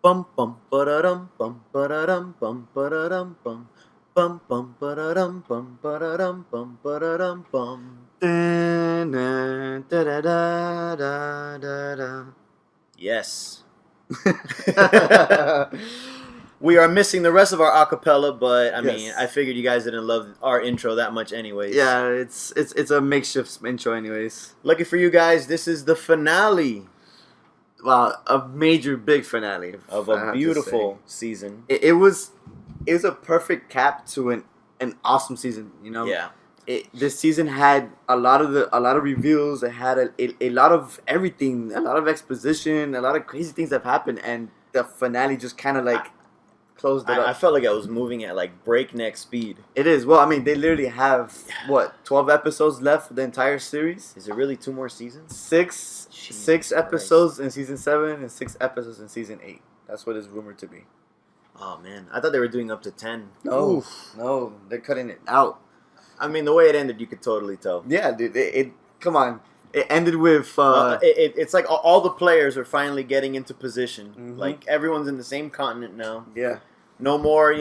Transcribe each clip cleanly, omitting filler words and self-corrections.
Bum bum ba-da-dum bum ba-da-dum bum ba-da-dum bum bum bum ba-da-dum bum ba-da-dum bum ba-da-dum bum. Da-da-da-da-da-da. Yes. We are missing the rest of our acapella, but I mean, Yes. I figured you guys didn't love our intro that much anyways. Yeah, it's a makeshift intro, anyways. Lucky for you guys, this is the finale Wow, a major big finale of I a have to beautiful say. season. It was a perfect cap to an awesome season. You know. Yeah. This season had a lot of reveals. It had a lot of everything, a lot of exposition, a lot of crazy things that have happened, and the finale just kind of like closed it up. I felt like I was moving at like breakneck speed. It is. Well, I mean, they literally have what 12 episodes left for the entire series. Is it really 2 more seasons? Six Jesus episodes in season 7 and 6 episodes in season 8. That's what is rumored to be. Oh man, I thought they were doing up to 10. No, no, they're cutting it out. I mean, the way it ended, you could totally tell. Yeah, dude. It come on. It ended with. It's like all the players are finally getting into position. Mhm. Like everyone's in the same continent now. Yeah. No more,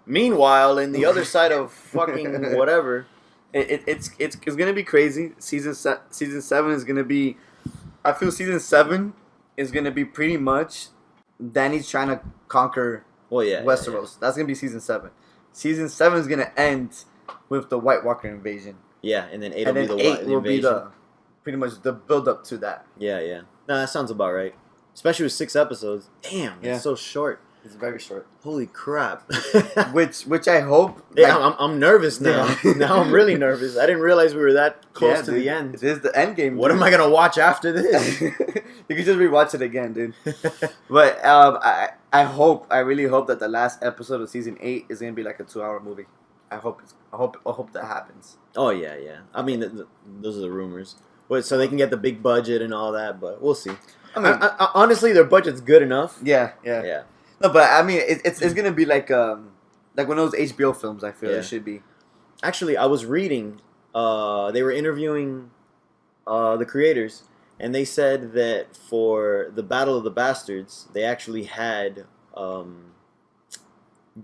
Meanwhile, in the other side of fucking whatever. It's gonna be crazy. Season 7 is gonna be. I feel season 7 is gonna be pretty much Danny's trying to conquer Westeros. That's gonna be season 7. Season 7 is gonna end with the White Walker invasion. Yeah, and then 8 And will then be 8 the will be invasion. pretty much the build up to that. Yeah. No, that sounds about right. Especially with 6 episodes. Damn, Yeah. it's so short. It's very short. Holy crap. which I hope. Yeah, I'm nervous now. Now I'm really nervous. I didn't realiase we were that close to the end. It is the end game. What am I gonna watch after this? You can just rewatch it again, dude. But I really hope that the last episode of season 8 is gonna be like a 2-hour movie. I hope that happens. Oh yeah. I mean, those are the rumors. So they can get the big budget and all that, but we'll see. I mean, honestly, their budget's good enough. Yeah. No, but I mean, it's gonna be like one of those HBO films. I feel it should be. Actually, I was reading. They were interviewing the creators, and they said that for the Battle of the Bastards, they actually had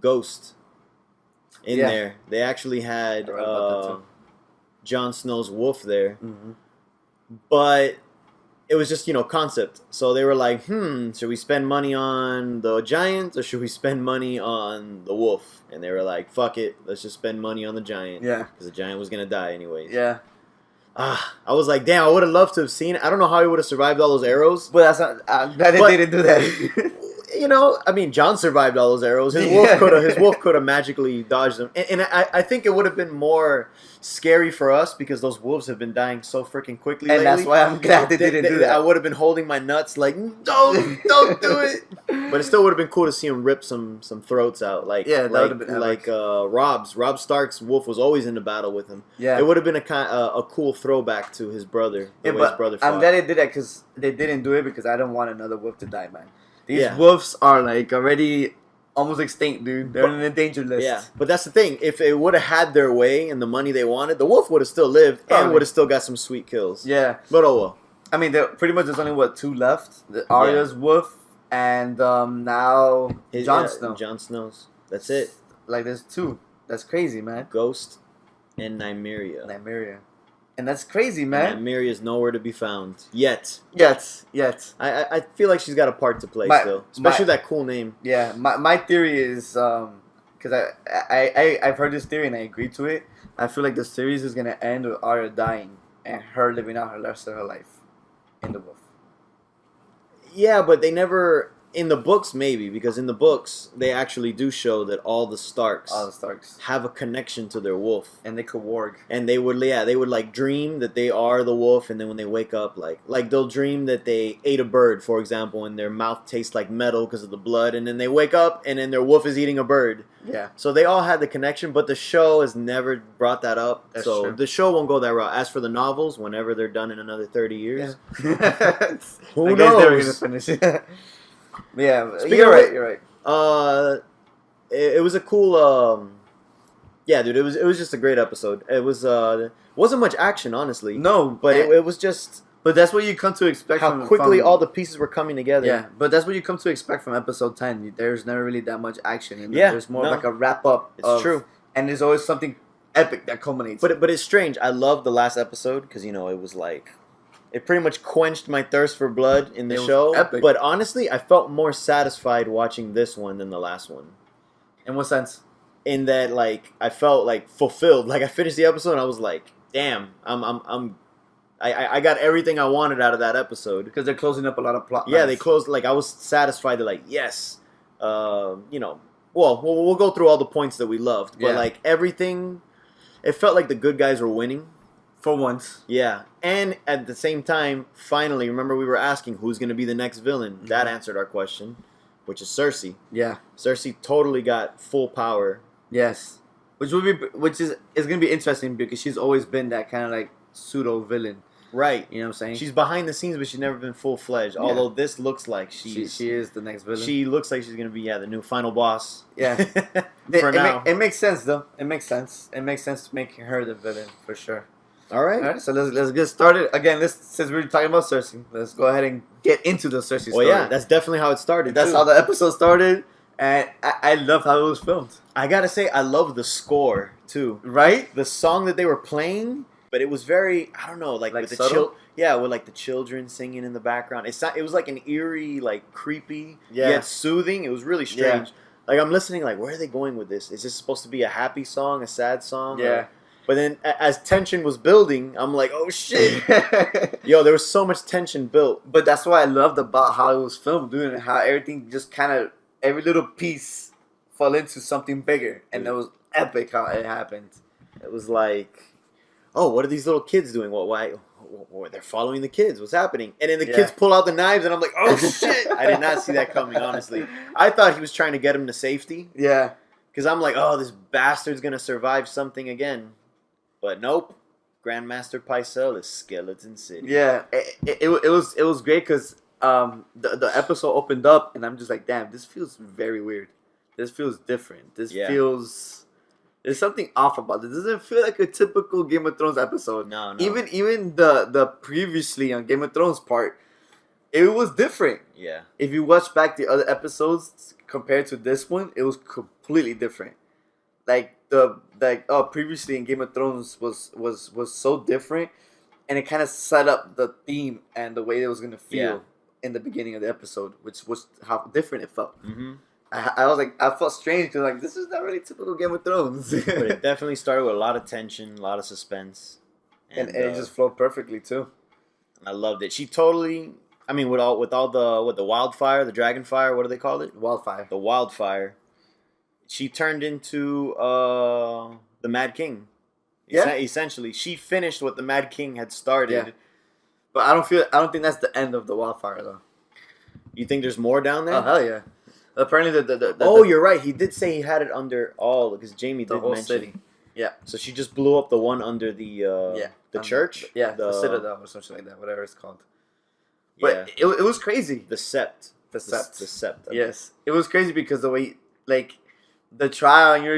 Ghost in there. They actually had Jon Snow's wolf there, but it was just concept. So they were like, should we spend money on the giant or should we spend money on the wolf? And they were like, fuck it, let's just spend money on the giant. Yeah, because the giant was gonna die anyways. Yeah. I was like, damn, I would have loved to have seen it. I don't know how he would have survived all those arrows. But that's not. They didn't do that. I mean, Jon survived all those arrows. His wolf could have magically dodged them, and I think it would have been more scary for us because those wolves have been dying so freaking quickly. And lately. that's why I'm glad they didn't do that. I would have been holding my nuts like, don't do it. But it still would have been cool to see him rip some throats out. Like that would have been like Rob Stark's wolf was always in the battle with him. Yeah, it would have been a cool throwback to his brother. The way his brother fought. I'm glad they did that because they didn't do it because I don't want another wolf to die, man. These wolves are like already almost extinct, dude. They're on the danger list. Yeah, but that's the thing. If it would have had their way and the money they wanted, the wolf would have still lived and would have still got some sweet kills. Yeah, but oh well. I mean, pretty much there's only 2 left: Arya's wolf and now Jon Snow. Jon Snow's. That's it. Like there's 2. That's crazy, man. Ghost and Nymeria. And that's crazy, man. Nymeria is nowhere to be found yet. I feel like she's got a part to play still, especially that cool name. Yeah, my theory is because I've heard this theory and I agree to it. I feel like the series is gonna end with Arya dying and her living out her rest of her life in the wolf. Yeah, but they never. In the books, maybe, because in the books, they actually do show that all the Starks have a connection to their wolf. And they could warg. And they would like dream that they are the wolf, and then when they wake up, like they'll dream that they ate a bird, for example, and their mouth tastes like metal because of the blood, and then they wake up, and then their wolf is eating a bird. Yeah. So they all had the connection, but the show has never brought that up. That's so true. The show won't go that route. As for the novels, whenever they're done in another 30 years, who knows? They're gonna finish it. Yeah, you're right. It was a cool. Yeah, dude, it was just a great episode. It was wasn't much action, honestly. No, but it was just But that's what you come to expect. How quickly all the pieces were coming together. Yeah, but that's what you come to expect from episode 10. There's never really that much action in it. Yeah, there's more like a wrap up. It's true, and there's always something epic that culminates. But it's strange. I love the last episode because it was like it pretty much quenched my thirst for blood in the show. Epic. But honestly, I felt more satisfied watching this one than the last one. In what sense? In that, like, I felt like fulfilled. Like I finished the episode and I was like, damn, I got everything I wanted out of that episode because they're closing up a lot of plot. Yeah, they closed. Like I was satisfied. That like yes, Well, we'll go through all the points that we loved, but like everything, it felt like the good guys were winning for once. Yeah, and at the same time, finally, remember we were asking who's going to be the next villain. Mm-hmm. That answered our question, which is Cersei. Yeah, Cersei totally got full power. Yes, which is going to be interesting because she's always been that kind of like pseudo villain. Right. You know what I'm saying? She's behind the scenes, but she's never been full-fledged. Yeah. Although this looks like she is the next villain. She looks like she's going to be, the new final boss. Yeah. now. It makes sense, though. It makes sense. It makes sense to make her the villain, for sure. All right. So let's get started. Again, since we're talking about Cersei, let's go ahead and get into the Cersei story. Well, yeah, that's definitely how it started. That's how the episode started, and I love how it was filmed. I got to say, I love the score, too. Right? The song that they were playing... But it was very, I don't know, like with the with like the children singing in the background. It was like an eerie, like creepy, yet soothing. It was really strange. Yeah. Like I'm listening, like where are they going with this? Is this supposed to be a happy song, a sad song? Yeah. But then as tension was building, I'm like, oh shit, yo, there was so much tension built. But that's what I loved about how it was filmed, dude, and how everything just kind of every little piece fell into something bigger, and it was epic how it happened. It was like. Oh, what are these little kids doing? Why? They're following the kids. What's happening? And then the kids pull out the knives, and I'm like, oh, shit. I did not see that coming, honestly. I thought he was trying to get him to safety. Yeah. Because I'm like, oh, this bastard's going to survive something again. But nope. Grandmaster Pycelle is Skeleton City. Yeah. It was great because the episode opened up, and I'm just like, damn, this feels very weird. This feels different. This feels... There's something off about it. It doesn't feel like a typical Game of Thrones episode. No. Even the previously on Game of Thrones part, it was different. Yeah. If you watch back the other episodes compared to this one, it was completely different. Previously in Game of Thrones was so different, and it kind of set up the theme and the way it was gonna feel in the beginning of the episode, which was how different it felt. Mm-hmm. I was like, I felt strange because like this is not really typical Game of Thrones. But it definitely started with a lot of tension, a lot of suspense, and it just flowed perfectly too. I loved it. She totally, I mean, with all the wildfire, the dragon fire, what do they call it? Wildfire. The wildfire. She turned into the Mad King. Yeah. Essentially, she finished what the Mad King had started. Yeah. But I don't think that's the end of the wildfire though. You think there's more down there? Oh hell yeah. Apparently, you're right. He did say he had it under all because Jamie did mention. City. Yeah. So she just blew up the one under the church. Yeah, the Citadel or something like that, whatever it's called. But it was crazy. The Sept. The Sept. Yes, it was crazy because the way the trial, and you're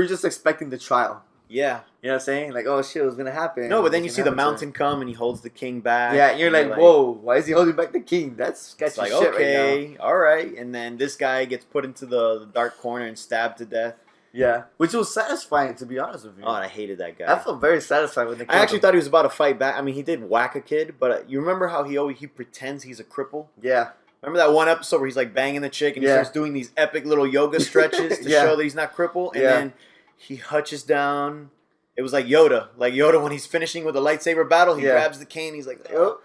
just expecting the trial. Yeah. You know what I'm saying? Like, oh shit, what's gonna happen? No, but then you see the mountain come and he holds the king back. Yeah, and you're like, whoa, why is he holding back the king? That's sketchy shit okay, right now. All right. And then this guy gets put into the dark corner and stabbed to death. Yeah, which was satisfying, to be honest with you. Oh, and I hated that guy. I felt very satisfied when I actually thought he was about to fight back. I mean, he did whack a kid, but you remember how he pretends he's a cripple? Yeah. Remember that one episode where he's like banging the chick and he starts doing these epic little yoga stretches to show that he's not crippled? And then he hutches down. It was like Yoda. Like Yoda when he's finishing with a lightsaber battle, he grabs the cane. He's like, oh.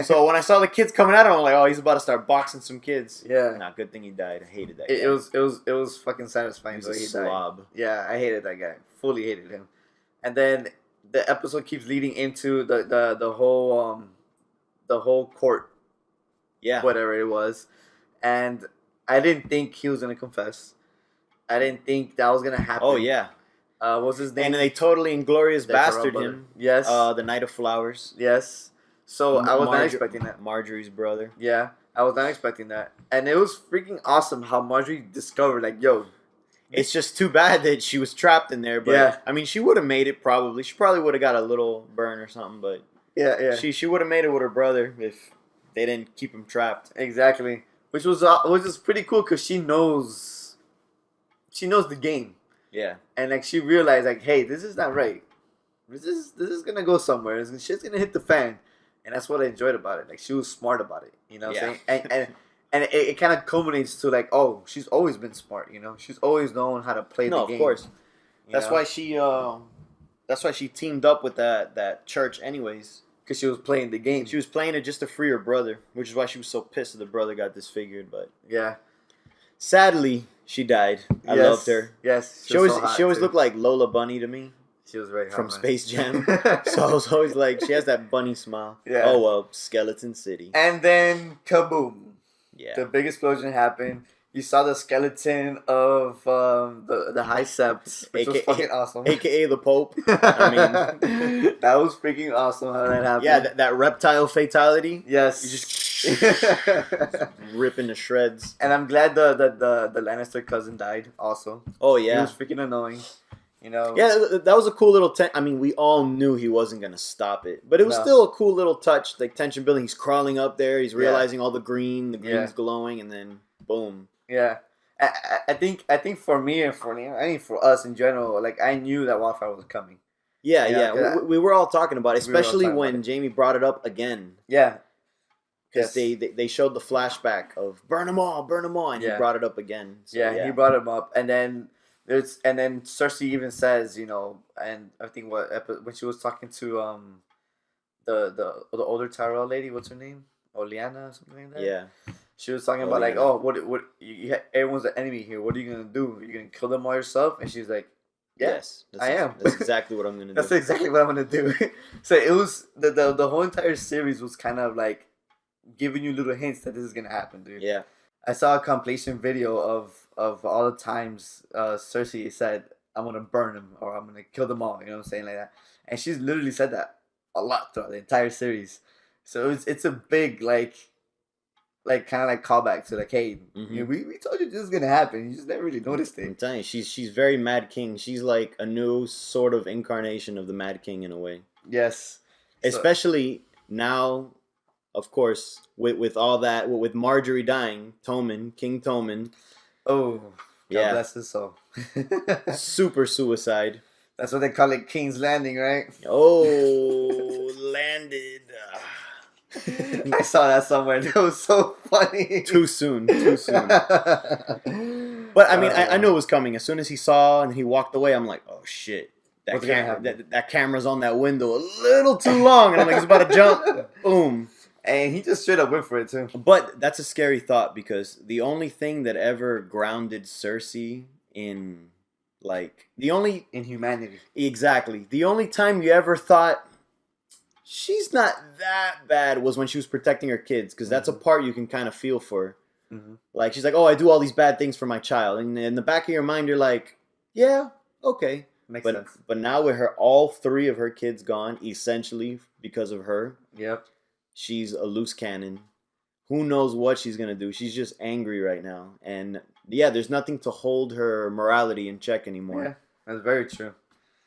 So when I saw the kids coming at him, I'm like, oh, he's about to start boxing some kids. Yeah. Nah, good thing he died. I hated that guy. It was fucking satisfying. He was a slob. Died. Yeah, I hated that guy. Fully hated him. And then the episode keeps leading into the whole court. Yeah. Whatever it was. And I didn't think he was gonna confess. I didn't think that was gonna happen. Oh yeah. What was his name? And they totally inglorious bastard him. Yes. The Knight of Flowers. Yes. So I was not expecting that. Marjorie's brother. Yeah, I was not expecting that. And it was freaking awesome how Marjorie discovered, like, yo. It's just too bad that she was trapped in there. But, I mean, she would have made it probably. She probably would have got a little burn or something, but. Yeah. She would have made it with her brother if they didn't keep him trapped. Exactly. Which was just pretty cool because she knows the game. Yeah. And like she realized like, hey, this is not right. This is gonna go somewhere. Shit's gonna hit the fan. And that's what I enjoyed about it. Like she was smart about it. You know what I'm saying? And it kind of culminates to like, oh, she's always been smart. You know, she's always known how to play the game. No, of course. That's why she teamed up with that church, anyways. Because she was playing the game. She was playing it just to free her brother, which is why she was so pissed that the brother got disfigured. But yeah, sadly, she died. I loved her. Yes, she always looked like Lola Bunny to me. She was very hot, from Space Jam. So I was always like, she has that bunny smile. Yeah. Oh well, Skeleton City. And then kaboom! Yeah, the big explosion happened. You saw the skeleton of the High Sept, which was fucking awesome. AKA the Pope. I mean, that was freaking awesome how that happened. Yeah, that reptile fatality. Yes. You just ripping to shreds. And I'm glad the Lannister cousin died also. Oh, yeah. He was freaking annoying. You know? Yeah, that was a cool little... I mean, we all knew he wasn't going to stop it. But it was still a cool little touch. Like, tension building. He's crawling up there. He's realizing all the green's glowing. And then, boom. Yeah, I think for me and for us in general, like I knew that wildfire was coming. Yeah, we were all talking about it, especially when Jamie brought it up again. Yeah, because they showed the flashback of burn them all, and he brought it up again. So, he brought him up, and then Cersei even says, you know, and I think when she was talking to the older Tyrell lady, what's her name? Olyana or something like that. Yeah. She was talking about like, oh, everyone's an enemy here. What are you gonna do? You're gonna kill them all yourself? And she's like, yes, I am. That's exactly what I'm gonna do. That's exactly what I'm gonna do. So it was the whole entire series was kind of like giving you little hints that this is gonna happen, dude. Yeah. I saw a compilation video of all the times Cersei said, I'm gonna burn them or I'm gonna kill them all. You know what I'm saying, like that. And she's literally said that a lot throughout the entire series. So it's a big kind of like callback to like, hey, we told you this is gonna happen. You just never really noticed it. I'm telling you, she's very Mad King. She's like a new sort of incarnation of the Mad King in a way. Yes, especially now, of course, with all that, with Marjorie dying, King Tommen. Oh, God bless his soul. Super suicide. That's what they call it, King's Landing, right? Oh, landed. I saw that somewhere. That was so funny. Too soon. But I mean, I knew it was coming. As soon as he saw and he walked away, I'm like, oh shit. That camera's on that window a little too long. And I'm like, he's about to jump. Boom. And he just straight up went for it too. But that's a scary thought because the only thing that ever grounded Cersei in humanity. Exactly. The only time you ever thought she's not that bad was when she was protecting her kids, because that's a part you can kind of feel for. Like, she's like, oh, I do all these bad things for my child. And in the back of your mind, you're like, yeah, okay. Makes sense. But now with all three of her kids gone, essentially because of her, she's a loose cannon. Who knows what she's going to do? She's just angry right now. And yeah, there's nothing to hold her morality in check anymore. Yeah, that's very true.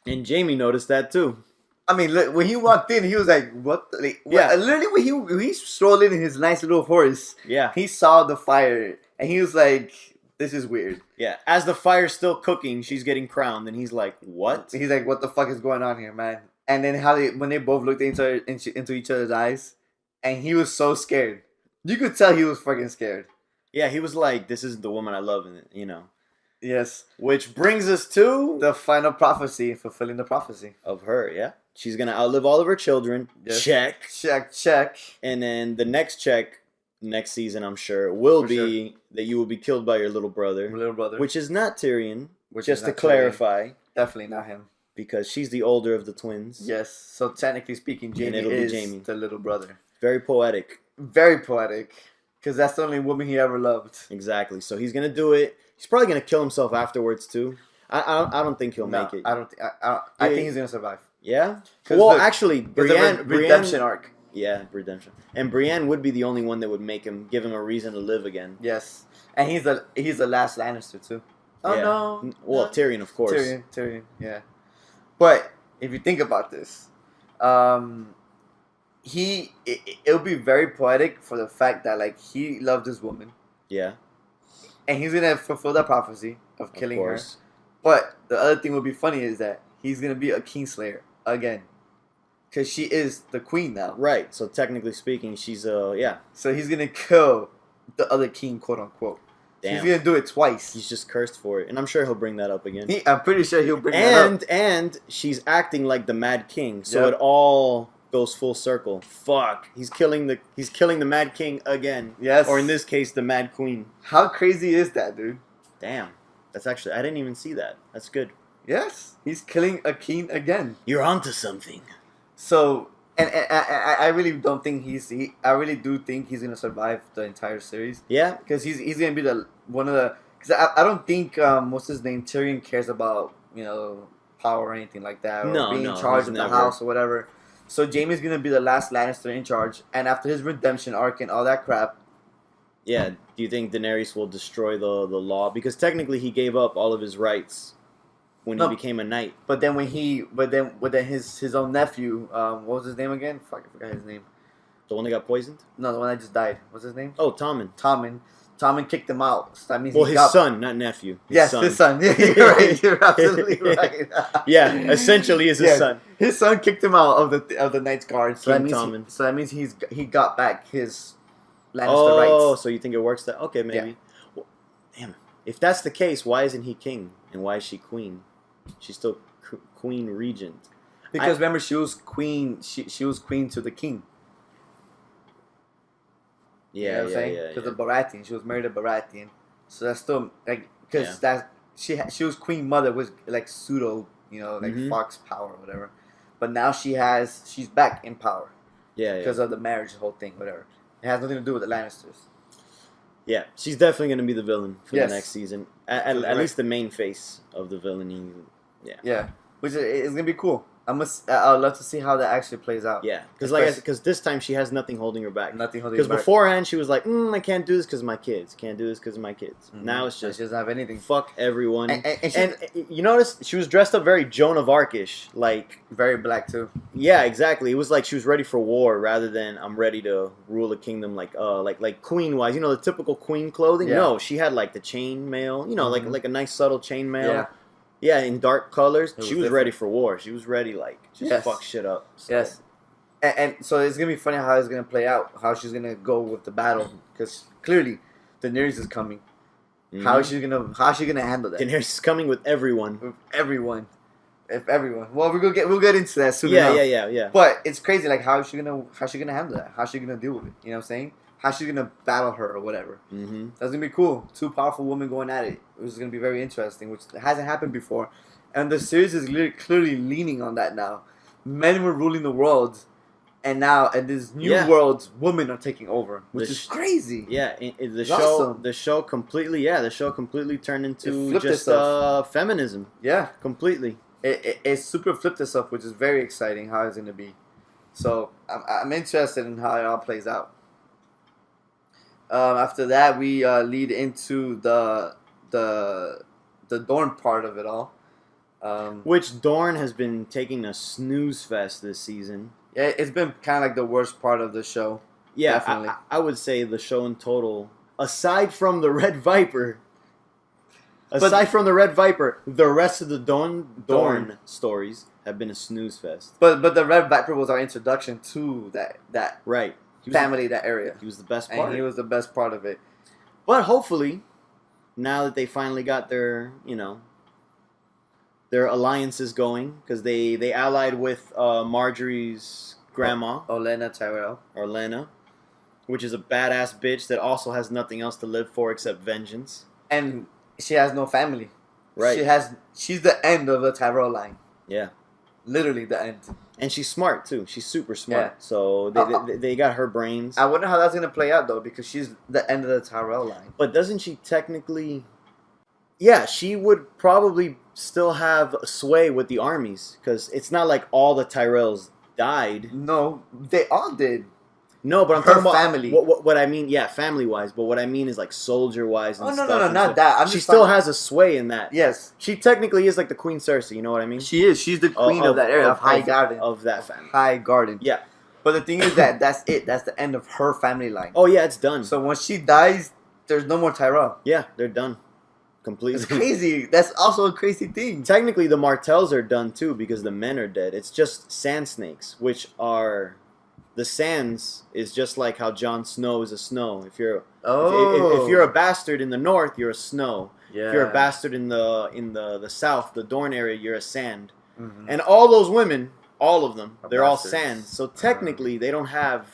And Jamie noticed that too. I mean, look, when he walked in, he was like, "What?" Literally, when he strolled in his nice little horse, he saw the fire, and he was like, "This is weird." Yeah, as the fire's still cooking, she's getting crowned, and he's like, "What?" He's like, "What the fuck is going on here, man?" And then when they both looked into each other's eyes, and he was so scared. You could tell he was fucking scared. Yeah, he was like, "This isn't the woman I love," you know. Yes. Which brings us to the final prophecy, fulfilling the prophecy of her. Yeah. She's going to outlive all of her children. Yes. Check. And then the next check, next season, I'm sure, will be that you will be killed by your little brother. Which is not Tyrion. Just to clarify. Definitely not him. Because she's the older of the twins. Yes. So technically speaking, Jamie is the little brother. Very poetic. Very poetic. Because that's the only woman he ever loved. Exactly. So he's going to do it. He's probably going to kill himself afterwards, too. I don't think he'll make it. I think he's going to survive. Yeah? Well, actually, Brienne... redemption arc. Yeah, redemption. And Brienne would be the only one that would give him a reason to live again. Yes. And he's the last Lannister, too. Oh, yeah. No. Well, no. Tyrion, of course. Tyrion, yeah. But, if you think about this, It'll be very poetic for the fact that like he loved this woman. Yeah. And he's gonna fulfill that prophecy of killing her. But the other thing would be funny is that he's gonna be a kingslayer again, because she is the queen now. Right. So technically speaking, she's yeah. So he's gonna kill the other king, quote unquote. Damn. He's gonna do it twice. He's just cursed for it, and I'm sure he'll bring that up again. I'm pretty sure he'll bring that up. And she's acting like the Mad King, so it all goes full circle. Fuck, he's killing the Mad King again. Yes. Or in this case, the Mad Queen. How crazy is that, dude? Damn, that's actually I didn't even see that. That's good. Yes, he's killing a king again. You're onto something. So, and I really don't think I really do think he's gonna survive the entire series. Yeah, because he's gonna be one of the. Because I don't think what's his name, Tyrion, cares about power or anything like that, or being in charge of the house or whatever. So Jaime's gonna be the last Lannister in charge, and after his redemption arc and all that crap. Yeah, do you think Daenerys will destroy the law? Because technically he gave up all of his rights when he became a knight. But then his own nephew, what was his name again? Fuck, I forgot his name. The one that got poisoned? No, the one that just died. What's his name? Oh, Tommen. Tommen kicked him out. So that means his son, not nephew. His son. Yeah, you're right. You're absolutely right. Yeah, essentially is his son. His son kicked him out of the Knight's Guard. So that means he got back his Lannister rights. Oh, so you think it works that? Okay, maybe. Yeah. Well, damn. If that's the case, why isn't he king? And why is she queen? She's still queen regent. Because remember, she was queen. She was queen to the king. Yeah, you know what I'm saying? Because of Baratheon, she was married to Baratheon. So that's still like because she was queen mother was like pseudo, fox power or whatever. But now she's back in power. Yeah, because of the marriage, whole thing, whatever. It has nothing to do with the Lannisters. Yeah, she's definitely going to be the villain for the next season. At least the main face of the villainy. Yeah. Yeah, which is going to be cool. I'd love to see how that actually plays out. Yeah, because this time she has nothing holding her back. Nothing holding her back. Because beforehand she was like, I can't do this because of my kids. Can't do this because of my kids. Mm-hmm. Now it's just she doesn't have anything. Fuck everyone. And you notice she was dressed up very Joan of Arc-ish, like very black too. Yeah, exactly. It was like she was ready for war rather than I'm ready to rule a kingdom like queen wise. The typical queen clothing. Yeah. No, she had like the chain mail. Like a nice subtle chain mail. Yeah. Yeah, in dark colors. She was ready for war. She was ready, fuck shit up. So. Yes. And so it's going to be funny how it's going to play out, how she's going to go with the battle. Because clearly, Daenerys is coming. Mm-hmm. How's she going to handle that? Daenerys is coming with everyone. With everyone. Well, we'll get into that soon. Yeah. But it's crazy, like how's she gonna handle that? How's she gonna deal with it? You know what I'm saying? How's she gonna battle her or whatever? Mm-hmm. That's gonna be cool. Two powerful women going at it. It was gonna be very interesting, which hasn't happened before, and the series is clearly leaning on that now. Men were ruling the world, and now in this new world, women are taking over, which is crazy. Yeah, the show completely turned into just feminism. Yeah, completely. It super flipped itself, which is very exciting. How it's gonna be. So I'm interested in how it all plays out. After that, we lead into the Dorne part of it all. Which Dorne has been taking a snooze fest this season. Yeah, it's been kind of like the worst part of the show. Yeah, definitely. I would say the show in total, aside from the Red Viper, the rest of the Dorne stories have been a snooze fest. But the Red Viper was our introduction to that right. Family, that area. He was the best part. And he was the best part of it. But hopefully, now that they finally got their alliances going, because they allied with Marjorie's grandma, Olenna, which is a badass bitch that also has nothing else to live for except vengeance. And she has no family. Right. She's the end of the Tyrell line. Yeah. Literally the end. And she's smart too. She's super smart. Yeah. So they got her brains. I wonder how that's gonna play out though, because she's the end of the Tyrell line. But doesn't she technically? Yeah, she would probably still have sway with the armies, because it's not like all the Tyrells died. No, they all did. No, but I'm her talking about family. What I mean, yeah, family wise. But what I mean is like soldier wise and stuff. No, not that. She still has a sway in that. Yes, she technically is like the Queen Cersei. You know what I mean? She is. She's the queen of that area of High Garden. Of that family. High Garden. Yeah, But the thing is that's it. That's the end of her family line. Oh yeah, it's done. So once she dies, there's no more Tyrell. Yeah, they're done. Completely. It's crazy. That's also a crazy thing. Technically, the Martells are done too because the men are dead. It's just sand snakes, which are the sands. Is just like how Jon Snow is a snow. If you're if you're a bastard in the north, you're a snow. Yeah. If you're a bastard in the south, the Dorne area, you're a sand. Mm-hmm. And all those women, all of them, they're all sands. So technically, they don't have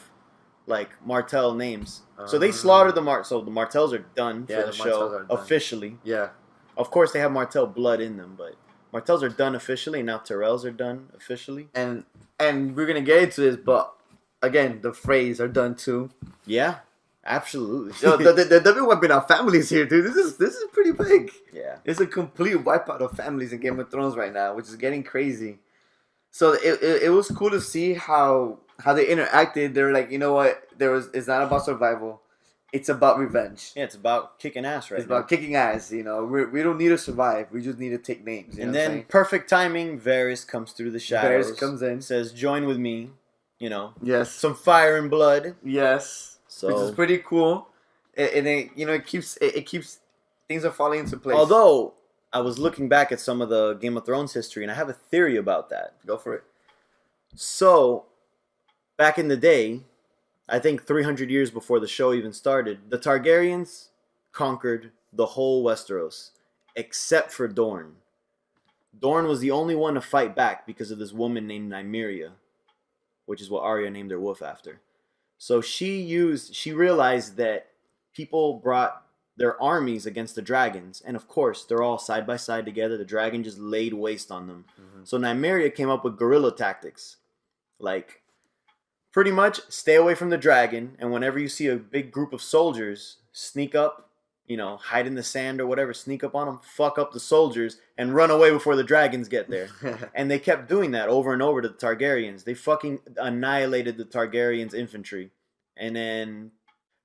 like Martell names. So they slaughtered so the Martells are done for the show officially. Yeah. Of course, they have Martell blood in them, but Martells are done officially. Now Tyrells are done officially. And we're gonna get into this, but again, the Freys are done too. Yeah, absolutely. Yo, they've been wiping out families here, dude. This is pretty big. Yeah, it's a complete wipeout of families in Game of Thrones right now, which is getting crazy. So it was cool to see how they interacted. They were like, you know what? It's not about survival. It's about revenge. Yeah, it's about kicking ass It's about kicking ass. You know, we don't need to survive. We just need to take names. And then perfect timing, Varys comes through the shadows. Varys comes in, says, "Join with me." You know. Yes. Some fire and blood. Yes. So which is pretty cool. And it keeps things are falling into place. Although I was looking back at some of the Game of Thrones history, and I have a theory about that. Go for it. So, back in the day, I think 300 years before the show even started, the Targaryens conquered the whole Westeros, except for Dorne. Dorne was the only one to fight back because of this woman named Nymeria, which is what Arya named her wolf after. So she realized that people brought their armies against the dragons, and of course, they're all side by side together. The dragon just laid waste on them. Mm-hmm. So Nymeria came up with guerrilla tactics. Like, pretty much stay away from the dragon, and whenever you see a big group of soldiers, sneak up, hide in the sand or whatever, sneak up on them, fuck up the soldiers, and run away before the dragons get there. And they kept doing that over and over to the Targaryens. They fucking annihilated the Targaryens' infantry. And then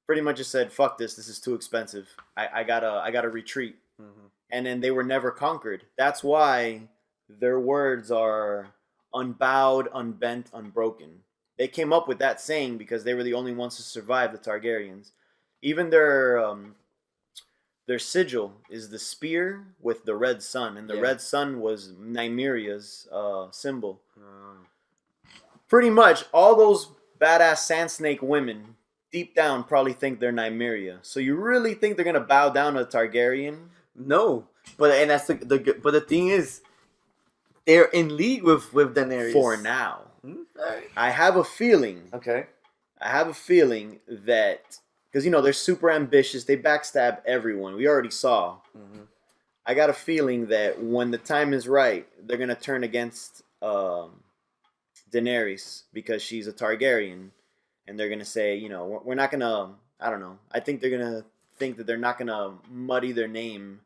pretty much just said, fuck this is too expensive. I gotta retreat. Mm-hmm. And then they were never conquered. That's why their words are unbowed, unbent, unbroken. They came up with that saying because they were the only ones to survive the Targaryens. Even their sigil is the spear with the red sun, and the red sun was Nymeria's symbol. Pretty much all those badass sand snake women deep down probably think they're Nymeria. So you really think they're gonna bow down to a Targaryen? No, but the thing is, they're in league with Daenerys for now. Right. I have a feeling. Okay. I have a feeling that because they're super ambitious, they backstab everyone. We already saw. Mm-hmm. I got a feeling that when the time is right, they're gonna turn against Daenerys because she's a Targaryen, and they're gonna say, we're not gonna. I don't know. I think they're gonna think that they're not gonna muddy their name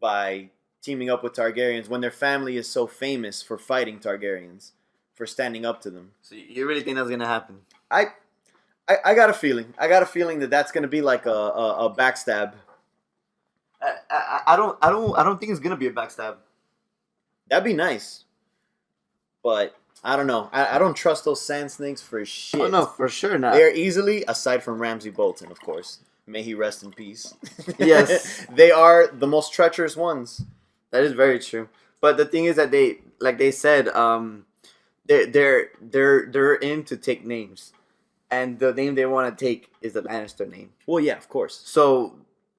by teaming up with Targaryens when their family is so famous for fighting Targaryens, for standing up to them. So you really think that's gonna happen? I got a feeling. I got a feeling that that's gonna be like a backstab. I don't think it's gonna be a backstab. That'd be nice, but I don't know. I don't trust those sand snakes for shit. Oh no, for sure not. They're easily, aside from Ramsay Bolton, of course. May he rest in peace. Yes, they are the most treacherous ones. That is very true. But the thing is that they said, they're in to take names, and the name they want to take is the Lannister name. Well, yeah, of course. So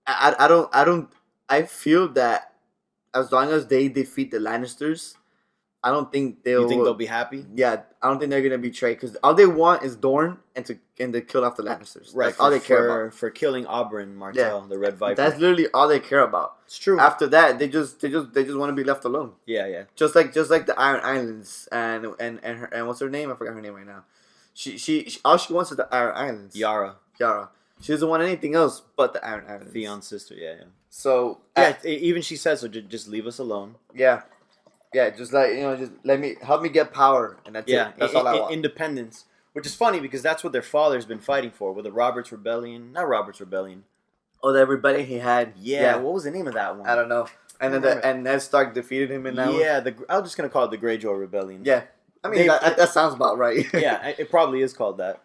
I feel that as long as they defeat the Lannisters, I don't think they'll. You think they'll be happy? Yeah, I don't think they're gonna betray because all they want is Dorne and to kill off the Lannisters. Right, that's all they care about for killing Oberyn Martell, the Red Viper. That's literally all they care about. It's true. After that, they just want to be left alone. Yeah, yeah. Just like the Iron Islands and what's her name? I forgot her name right now. She all she wants is the Iron Islands. Yara. She doesn't want anything else but the Iron Islands. Theon's sister. Yeah. So even she says so. Just leave us alone. Yeah. Yeah, just just help me get power, and that's it. That's all I want. Independence, which is funny because that's what their father's been fighting for with the Robert's Rebellion. Not Robert's Rebellion. Oh, the rebellion he had. Yeah, what was the name of that one? I don't know. And then Ned Stark defeated him in that one. Yeah, I'm just gonna call it the Greyjoy Rebellion. Yeah, I mean, that sounds about right. Yeah, it probably is called that.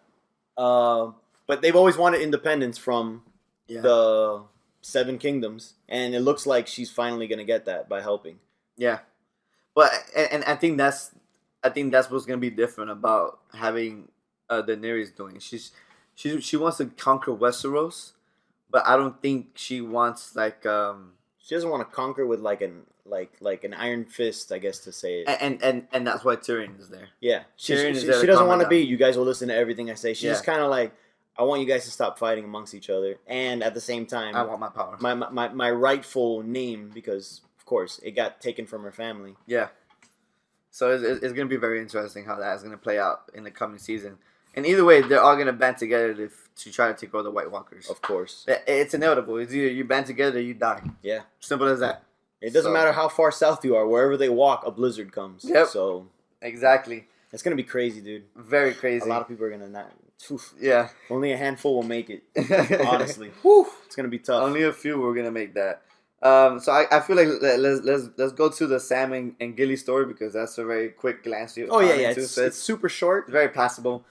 But they've always wanted independence from the Seven Kingdoms, and it looks like she's finally gonna get that by helping. Yeah, but and I think that's what's gonna be different about having Daenerys doing. She wants to conquer Westeros, but I don't think she wants like she doesn't want to conquer with like an iron fist, I guess to say it. And that's why Tyrion is there. Yeah, she doesn't want to be. You guys will listen to everything I say. She's just kind of like, I want you guys to stop fighting amongst each other, and at the same time, I want my power, my rightful name, because of course it got taken from her family. Yeah. So it's going to be very interesting how that's going to play out in the coming season. And either way, they're all going to band together to try to take over the White Walkers. Of course. It's inevitable. It's either you band together or you die. Yeah. Simple as that. It doesn't matter how far south you are. Wherever they walk, a blizzard comes. Yep. So exactly. It's going to be crazy, dude. Very crazy. A lot of people are going to not... Oof. Yeah. Only a handful will make it. Honestly. Whew. It's going to be tough. Only a few were going to make that. So I feel like let's go to the Sam and Gilly story, because that's a very quick glance. Oh yeah. It's super short. It's very passable.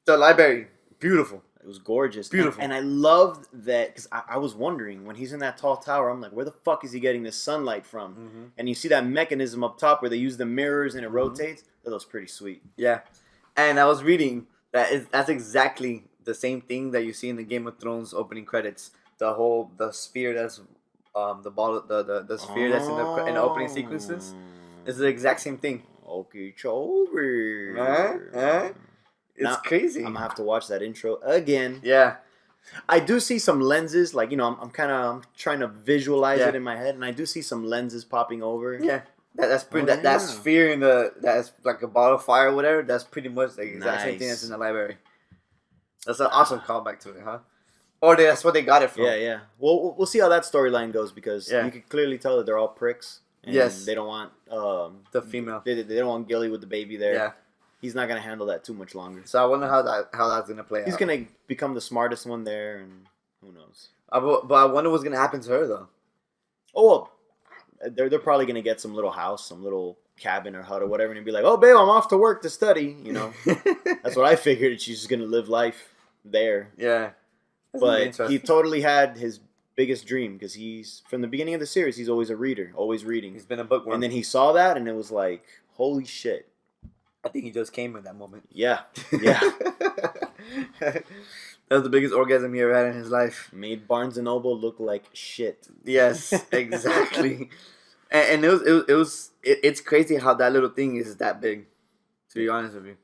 The library, beautiful. It was gorgeous. Beautiful. And I loved that, because I was wondering, when he's in that tall tower, I'm like, where the fuck is he getting this sunlight from? Mm-hmm. And you see that mechanism up top where they use the mirrors and it rotates. That was pretty sweet. Yeah. And I was reading that's exactly the same thing that you see in the Game of Thrones opening credits. The sphere that's the sphere that's in the opening sequences is the exact same thing. Okay, over. It's crazy. I'm gonna have to watch that intro again. Yeah, I do see some lenses. Like, I'm trying to visualize it in my head, and I do see some lenses popping over. Yeah, that's pretty. That sphere that's like a ball of fire or whatever. That's pretty much the exact same thing that's in the library. That's an awesome callback to it, huh? Or that's what they got it from. Yeah. Well, we'll see how that storyline goes, because you can clearly tell that they're all pricks. And they don't want the female. They don't want Gilly with the baby there. Yeah. He's not gonna handle that too much longer. So I wonder how that's gonna play out. He's gonna become the smartest one there, and who knows? But I wonder what's gonna happen to her though. Oh, well, they're probably gonna get some little house, some little cabin or hut or whatever, and be like, "Oh, babe, I'm off to work to study." That's what I figured. She's just gonna live life there. Yeah. But he totally had his biggest dream, because he's, from the beginning of the series, he's always a reader, always reading. He's been a bookworm. And then he saw that, and it was like, holy shit. I think he just came in that moment. Yeah. That was the biggest orgasm he ever had in his life. Made Barnes & Noble look like shit. Yes, exactly. and it's crazy how that little thing is that big, to be honest with you.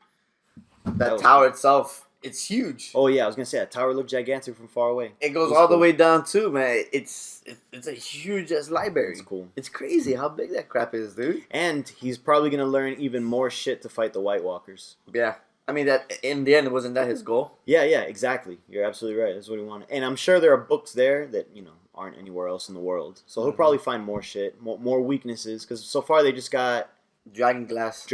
That tower itself, it's huge. Oh yeah, I was gonna say that tower looked gigantic from far away. It goes all the way down too, man. It's a huge ass library. It's cool. It's crazy how big that crap is, dude. And he's probably gonna learn even more shit to fight the White Walkers. Yeah, I mean that in the end, wasn't that his goal? Yeah, exactly. You're absolutely right. That's what he wanted. And I'm sure there are books there that aren't anywhere else in the world. So he'll probably find more shit, more weaknesses. Because so far they just got dragon glass,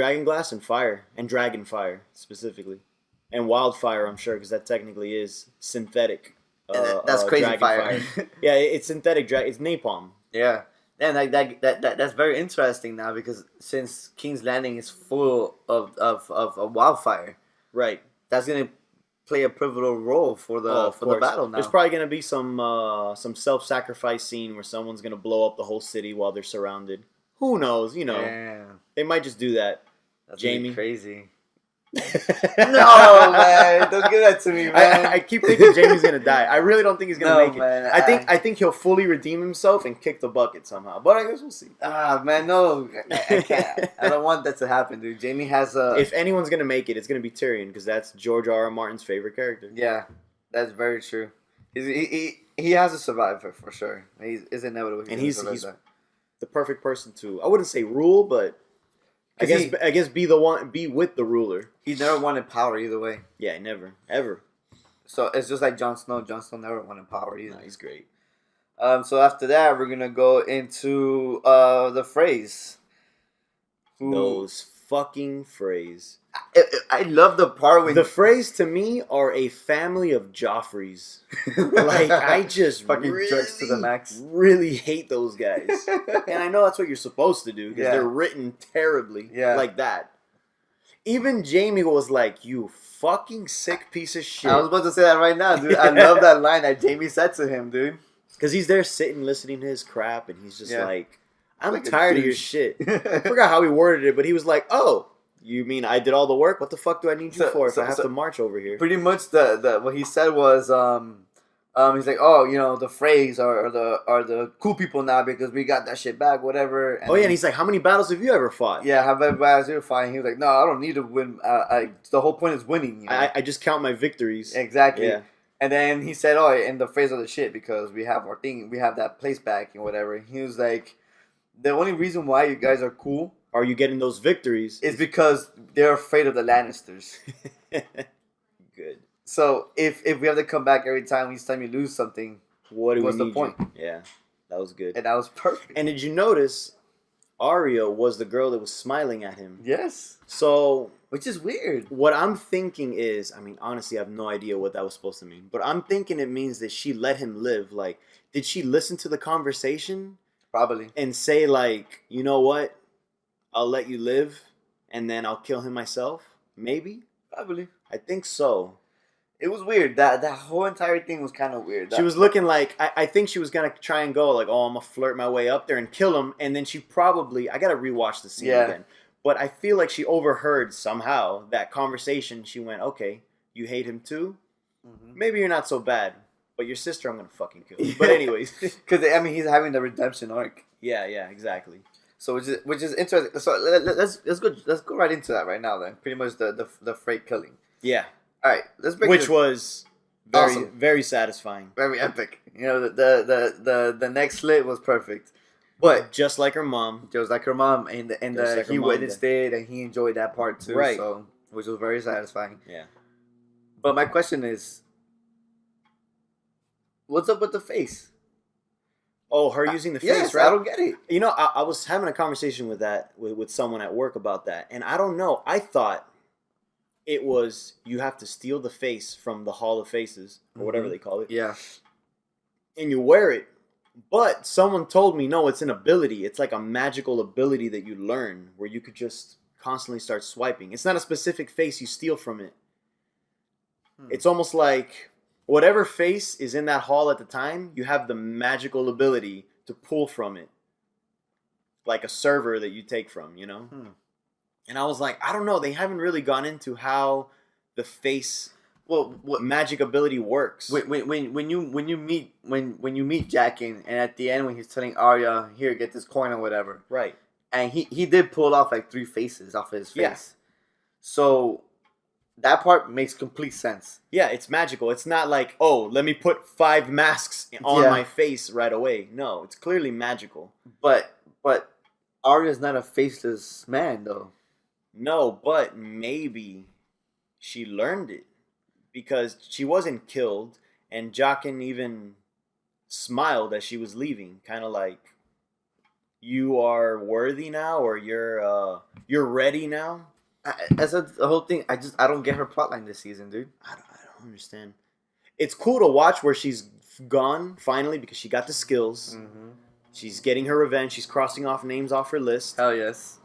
and fire, and dragon fire specifically. And wildfire, I'm sure, because that technically is synthetic. That's crazy fire. Yeah, it's synthetic. It's napalm. Yeah, and that's very interesting now, because since King's Landing is full of wildfire, right? That's gonna play a pivotal role for the battle now. There's probably gonna be some self-sacrifice scene where someone's gonna blow up the whole city while they're surrounded. Who knows? Yeah. They might just do that. That's Jamie, crazy. No, man, don't give that to me, man. I keep thinking Jamie's gonna die. I really don't think he's gonna make it. Man, I think he'll fully redeem himself and kick the bucket somehow. But I guess we'll see. Man, no, I can't. I don't want that to happen, dude. Jamie has a. If anyone's gonna make it, it's gonna be Tyrion, because that's George R. R. Martin's favorite character. Yeah, that's very true. He has to survive for sure. It's inevitable. He's the perfect person to, I wouldn't say rule, but I guess be with the ruler. He never wanted power either way. Yeah, never, ever. So it's just like Jon Snow. Jon Snow never wanted power either. No, he's great. So after that, we're gonna go into the phrase. Those fucking phrase. I love the part when the phrase to me are a family of Joffreys. Like, I just fucking jerks to the max. Really hate those guys, and I know that's what you're supposed to do, because they're written terribly, like that. Even Jamie was like, "You fucking sick piece of shit." I was about to say that right now, dude. I love that line that Jamie said to him, dude. Because he's there sitting, listening to his crap, and he's just like, I'm tired of your shit. I forgot how he worded it, but he was like, oh, you mean I did all the work? What the fuck do I need you for if I have to march over here? Pretty much the what he said was, he's like, oh, you know, the Freys are the cool people now because we got that shit back, whatever. And and he's like, how many battles have you ever fought? Yeah, how many battles have you ever fought? And he was like, no, I don't need to win. The whole point is winning. You know? I just count my victories. Exactly. Yeah. And then he said, oh, and the Freys are the shit because we have our thing, we have that place back and whatever. He was like, the only reason why you guys are cool are you getting those victories is because they're afraid of the Lannisters. Good. So if we have to come back every time each time you lose something, what's the point? Yeah, that was good. And that was perfect. And did you notice Arya was the girl that was smiling at him? Yes. So, which is weird. What I'm thinking is, I mean, honestly, I have no idea what that was supposed to mean. But I'm thinking it means that she let him live. Like, did she listen to the conversation? Probably. And say, like, you know what? I'll let you live, and then I'll kill him myself? Maybe? Probably. I think so. It was weird. That whole entire thing was kind of weird. She was looking like, I think she was going to try and go, like, oh, I'm going to flirt my way up there and kill him. And then she probably, I got to rewatch the scene again. But I feel like she overheard somehow that conversation. She went, okay, you hate him too? Mm-hmm. Maybe you're not so bad. But your sister, I'm going to fucking kill. But anyways. Because, I mean, he's having the redemption arc. Yeah, exactly. So, which is interesting. So, let's go right into that right now then. Pretty much the freight killing. Yeah. All right, let's break which was very awesome. Very satisfying, very epic. You know, the next slit was perfect, but just like her mom, and he witnessed it, and he enjoyed that part too. Right. So, which was very satisfying. Yeah. But my question is, what's up with the face? Oh, her using the face, yes, right? I don't get it. You know, I was having a conversation with someone at work about that, and I don't know. I thought it was you have to steal the face from the Hall of Faces, or whatever they call it. Yeah. And you wear it. But someone told me, no, it's an ability. It's like a magical ability that you learn where you could just constantly start swiping. It's not a specific face you steal from it. It's almost like whatever face is in that hall at the time, you have the magical ability to pull from it. Like a server that you take from, you know? And I was like, I don't know. They haven't really gone into how the face, what magic ability works. When you meet Jaqen, and at the end when he's telling Arya, here, get this coin or whatever. Right. And he did pull off like 3 faces off of his face. Yeah. So that part makes complete sense. Yeah, it's magical. It's not like, oh, let me put 5 masks on my face right away. No, it's clearly magical. But Arya's not a faceless man though. No, but maybe she learned it because she wasn't killed, and Jaqen even smiled as she was leaving, kind of like, "You are worthy now, or you're ready now." That's the whole thing. I don't get her plotline this season, dude. I don't understand. It's cool to watch where she's gone finally because she got the skills. Mm-hmm. She's getting her revenge. She's crossing off names off her list. Hell yes.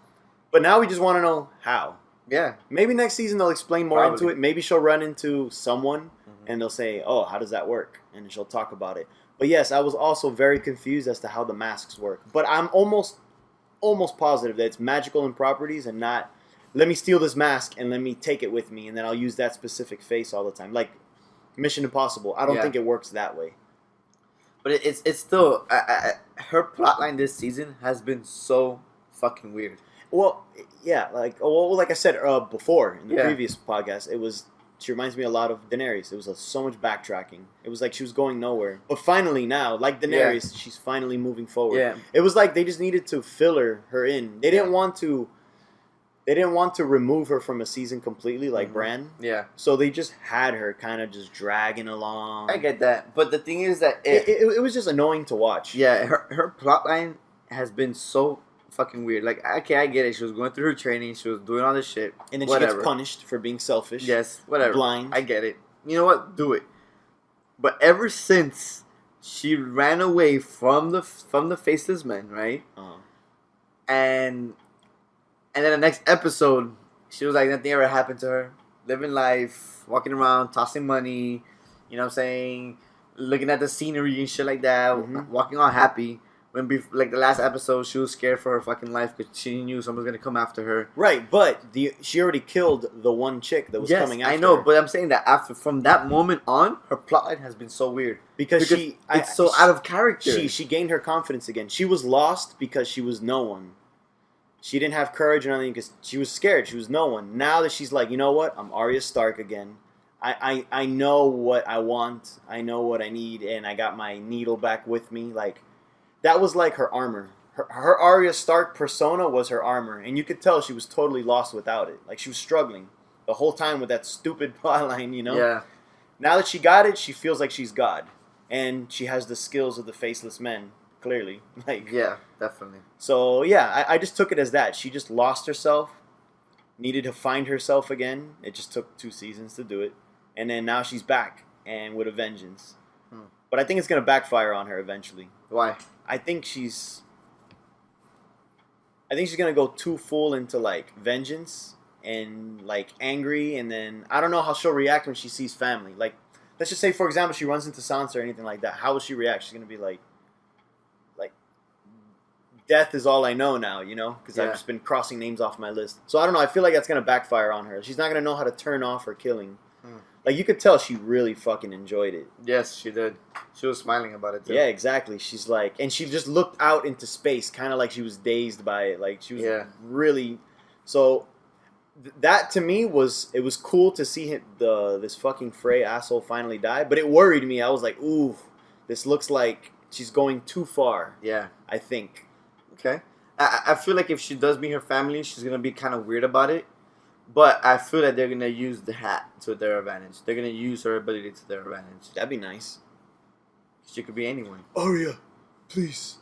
But now we just want to know how. Yeah. Maybe next season they'll explain more into it. Maybe she'll run into someone and they'll say, oh, how does that work? And she'll talk about it. But yes, I was also very confused as to how the masks work. But I'm almost positive that it's magical in properties and not, let me steal this mask and let me take it with me and then I'll use that specific face all the time. Like Mission Impossible. I don't think it works that way. But it's still, her plotline this season has been so fucking weird. Well, yeah, like I said before in the previous podcast, she reminds me a lot of Daenerys. It was so much backtracking. It was like she was going nowhere. But finally now, like Daenerys, she's finally moving forward. Yeah. It was like they just needed to filler her in. They didn't want to remove her from a season completely like Bran. Yeah. So they just had her kind of just dragging along. I get that. But the thing is that it was just annoying to watch. Yeah, her plotline has been so fucking weird. Like, okay, I get it. She was going through her training. She was doing all this shit. And then she gets punished for being selfish. Yes, whatever. Blind. I get it. You know what? Do it. But ever since she ran away from the faceless men, right? Uh-huh. And then the next episode, she was like nothing ever happened to her. Living life, walking around, tossing money, you know what I'm saying? Looking at the scenery and shit like that, walking all happy. When like the last episode, she was scared for her fucking life because she knew someone was gonna come after her. Right, but she already killed the one chick that was coming after her. I know, but I'm saying that from that moment on, her plotline has been so weird because it's so out of character. She gained her confidence again. She was lost because she was no one. She didn't have courage or anything because she was scared. She was no one. Now that she's like, you know what? I'm Arya Stark again. I know what I want. I know what I need, and I got my needle back with me. Like. That was like her armor. Her Arya Stark persona was her armor. And you could tell she was totally lost without it. Like, she was struggling the whole time with that stupid plotline, you know? Yeah. Now that she got it, she feels like she's God. And she has the skills of the Faceless Men, clearly. Like, yeah, definitely. So, yeah, I just took it as that. She just lost herself, needed to find herself again. It just took 2 seasons to do it. And then now she's back, and with a vengeance. But I think it's going to backfire on her eventually. Why? I think she's gonna go too full into like vengeance and like angry, and then I don't know how she'll react when she sees family. Like, let's just say, for example, she runs into Sansa or anything like that. How will she react? She's gonna be like, death is all I know now, you know, because I've just been crossing names off my list. So I don't know. I feel like that's gonna backfire on her. She's not gonna know how to turn off her killing. Like, you could tell she really fucking enjoyed it. Yes, she did. She was smiling about it, too. Yeah, exactly. She's like... And she just looked out into space, kind of like she was dazed by it. Like, she was really... So, that, to me, was... It was cool to see this fucking Frey asshole finally die. But it worried me. I was like, ooh, this looks like she's going too far. Yeah. I think. Okay. I feel like if she does meet her family, she's going to be kind of weird about it. But I feel that they're going to use the hat to their advantage. They're going to use her ability to their advantage. That'd be nice. She could be anyone. Arya, please.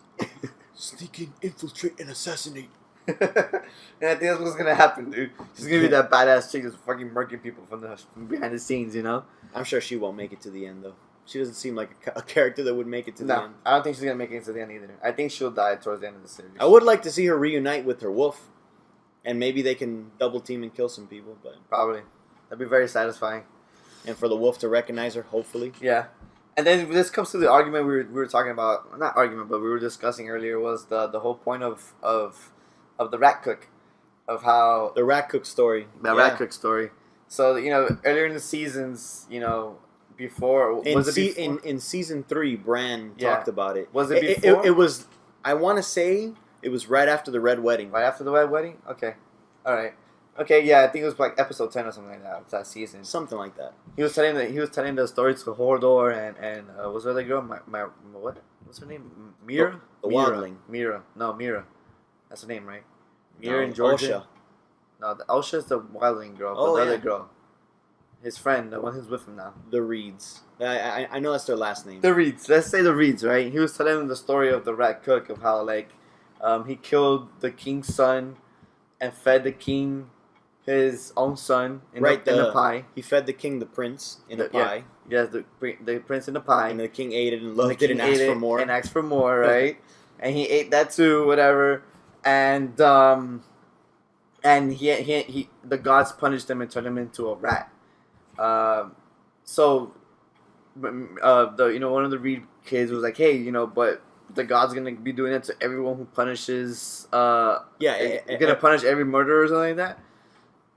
Sneak in, infiltrate, and assassinate. And I think that's what's going to happen, dude. She's going to be that badass chick that's fucking murking people from behind the scenes, you know? I'm sure she won't make it to the end, though. She doesn't seem like a character that would make it to the end. I don't think she's going to make it to the end either. I think she'll die towards the end of the series. I would like to see her reunite with her wolf. And maybe they can double team and kill some people, but probably that'd be very satisfying. And for the wolf to recognize her, hopefully. Yeah, and then this comes to the argument we were talking about. Not argument, but we were discussing earlier was the whole point of the rat cook, of how the rat cook story. Rat cook story. So earlier in the seasons, before in season 3, Bran talked about it. Was it before? It was. I want to say. It was right after the Red Wedding. Right after the Red Wedding? Okay. All right. Okay, yeah, I think it was like episode 10 or something like that season. Something like that. He was telling the story to Hodor and what's her other girl? What? What's her name? Mira? The Wildling. Mira. No, Mira. That's her name, right? Mira and Georgia. No, Osha is the Wildling girl, but the other girl. His friend, the one who's with him now. The Reeds. I know that's their last name. The Reeds. Let's say the Reeds, right? He was telling them the story of the rat cook, of how like he killed the king's son and fed the king his own son in the pie. He fed the king the prince in the pie. Yeah, the prince in the pie. And the king ate it and loved it and asked for more. And asked for more, right? And he ate that too, whatever. And he the gods punished him and turned him into a rat. So one of the Reed kids was like, hey, but the god's gonna be doing it to everyone who punishes. Gonna punish every murderer or something like that.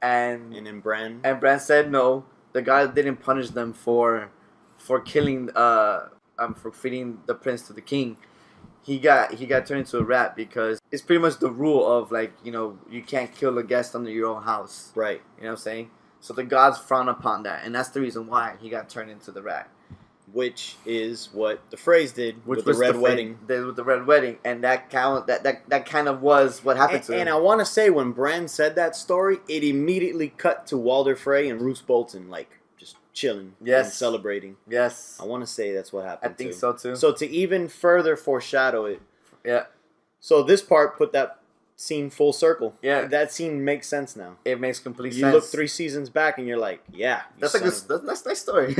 And then Bran. And Bran said no. The god didn't punish them for killing for feeding the prince to the king. He got turned into a rat because it's pretty much the rule of like you can't kill a guest under your own house. Right. You know what I'm saying? So the gods frown upon that, and that's the reason why he got turned into the rat. Which is what the phrase did with the Red Wedding. With the Red Wedding, and that kind of was what happened to him. And I want to say, when Bran said that story, it immediately cut to Walder Frey and Roose Bolton, like, just chilling and celebrating. Yes. I want to say that's what happened, I think so, too. So to even further foreshadow it. Yeah. So this part put that scene full circle. Yeah. That scene makes sense now. It makes complete sense. You look 3 seasons back and you're like, that's a nice story.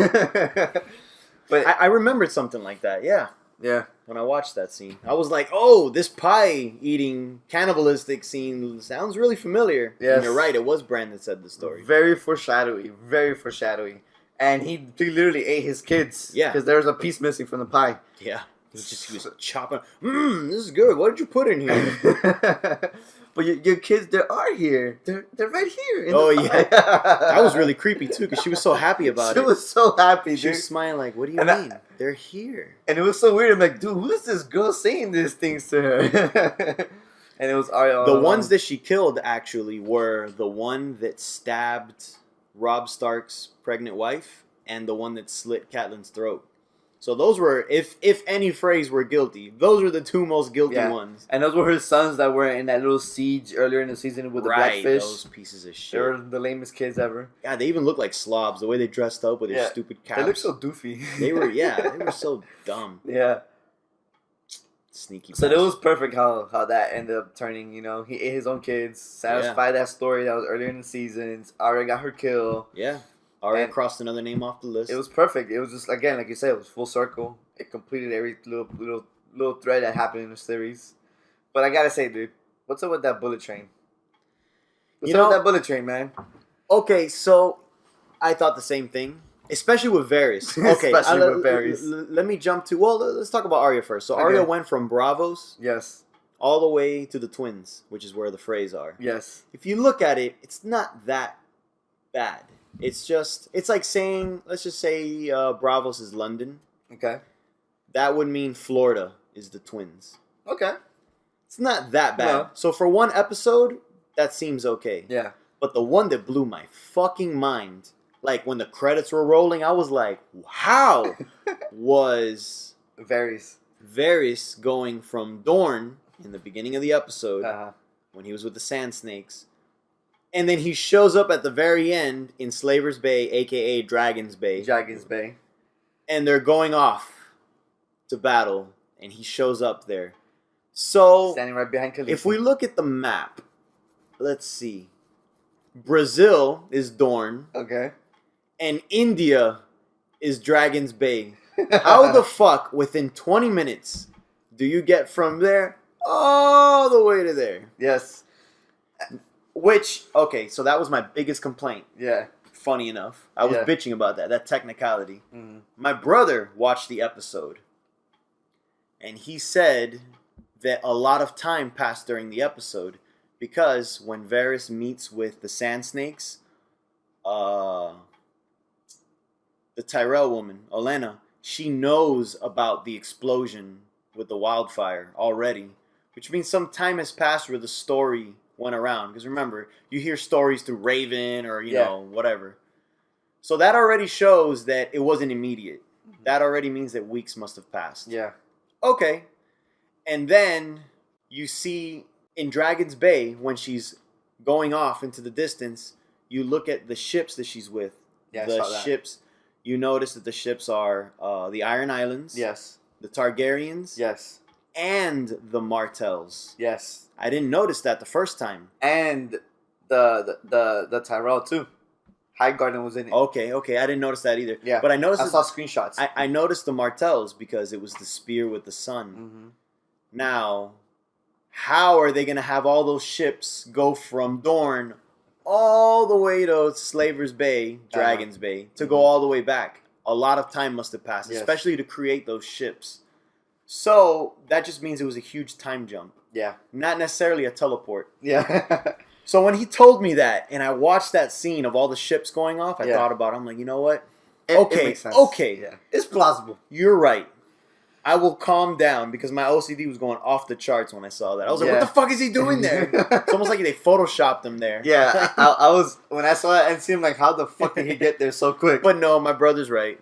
But I remembered something like that, yeah. Yeah. When I watched that scene, I was like, "Oh, this pie eating cannibalistic scene sounds really familiar." Yes. And you're right. It was Bran that said the story. Very foreshadowing. Very foreshadowing. And he literally ate his kids. Yeah. Because there was a piece missing from the pie. Yeah. He was chopping. This is good. What did you put in here? But your kids, they are here. They're right here. Oh, yeah. That was really creepy, too, because she was so happy about it. She was so happy, dude. She was smiling like, what do you mean? They're here. And it was so weird. I'm like, dude, who is this girl saying these things to her? And it was Arya. The ones that she killed, actually, were the one that stabbed Robb Stark's pregnant wife and the one that slit Catelyn's throat. So those were, if any phrase were guilty, those were the two most guilty ones. And those were her sons that were in that little siege earlier in the season with the blackfish. Those pieces of shit. They were the lamest kids ever. Yeah, they even looked like slobs. The way they dressed up with their stupid caps. They looked so doofy. They were so dumb. Yeah. Sneaky. So it was perfect how that ended up turning. You know, he ate his own kids, satisfied that story that was earlier in the seasons. Arya got her kill. Yeah. Arya crossed another name off the list. It was perfect. It was just, again, like you said, it was full circle. It completed every little thread that happened in the series. But I gotta say, dude, what's up with that bullet train? What's up with that bullet train, man? Okay, so I thought the same thing, especially with Varys. Okay, especially with Varys. Let me jump to, let's talk about Arya first. So Arya went from Bravos, all the way to the Twins, which is where the Freys are. Yes. If you look at it, it's not that bad. It's like saying, let's just say Bravos is London. Okay. That would mean Florida is the Twins. Okay. It's not that bad. No. So for one episode, that seems okay. Yeah. But the one that blew my fucking mind, like when the credits were rolling, I was like, how was Varys going from Dorne in the beginning of the episode when he was with the Sand Snakes, and then he shows up at the very end in Slaver's Bay, a.k.a. Dragon's Bay. And they're going off to battle, and he shows up there. So, standing right behind Khaleesi. If we look at the map, let's see. Brazil is Dorne. Okay. And India is Dragon's Bay. How the fuck, within 20 minutes, do you get from there all the way to there? Yes. Which, okay, so that was my biggest complaint. Yeah. Funny enough. I was bitching about that technicality. Mm-hmm. My brother watched the episode, and he said that a lot of time passed during the episode because when Varys meets with the Sand Snakes, the Tyrell woman, Olenna, she knows about the explosion with the wildfire already, which means some time has passed where the story went around. Because remember, you hear stories through Raven or, you know, whatever. So that already shows that it wasn't immediate. Mm-hmm. That already means that weeks must have passed. Yeah. Okay. And then you see in Dragon's Bay, when she's going off into the distance, you look at the ships that she's with. Yeah, the ships. You notice that the ships are the Iron Islands. Yes. The Targaryens. Yes. And the Martells. Yes. I didn't notice that the first time. And the Tyrell too. Highgarden was in it. Okay. I didn't notice that either. Yeah. But I noticed. I saw screenshots. I noticed the Martells because it was the spear with the sun. Mm-hmm. Now, how are they going to have all those ships go from Dorne all the way to Slaver's Bay, Dragon's Bay, to go all the way back? A lot of time must have passed, especially to create those ships. So that just means it was a huge time jump. Yeah. Not necessarily a teleport. Yeah. So when he told me that, and I watched that scene of all the ships going off, I thought about it. I'm like, you know what? It makes sense. Okay. Yeah. It's plausible. You're right. I will calm down because my OCD was going off the charts when I saw that. I was like, what the fuck is he doing there? It's almost like they photoshopped him there. Yeah. I was, when I saw that, it seemed like, how the fuck did he get there so quick? But no, my brother's right.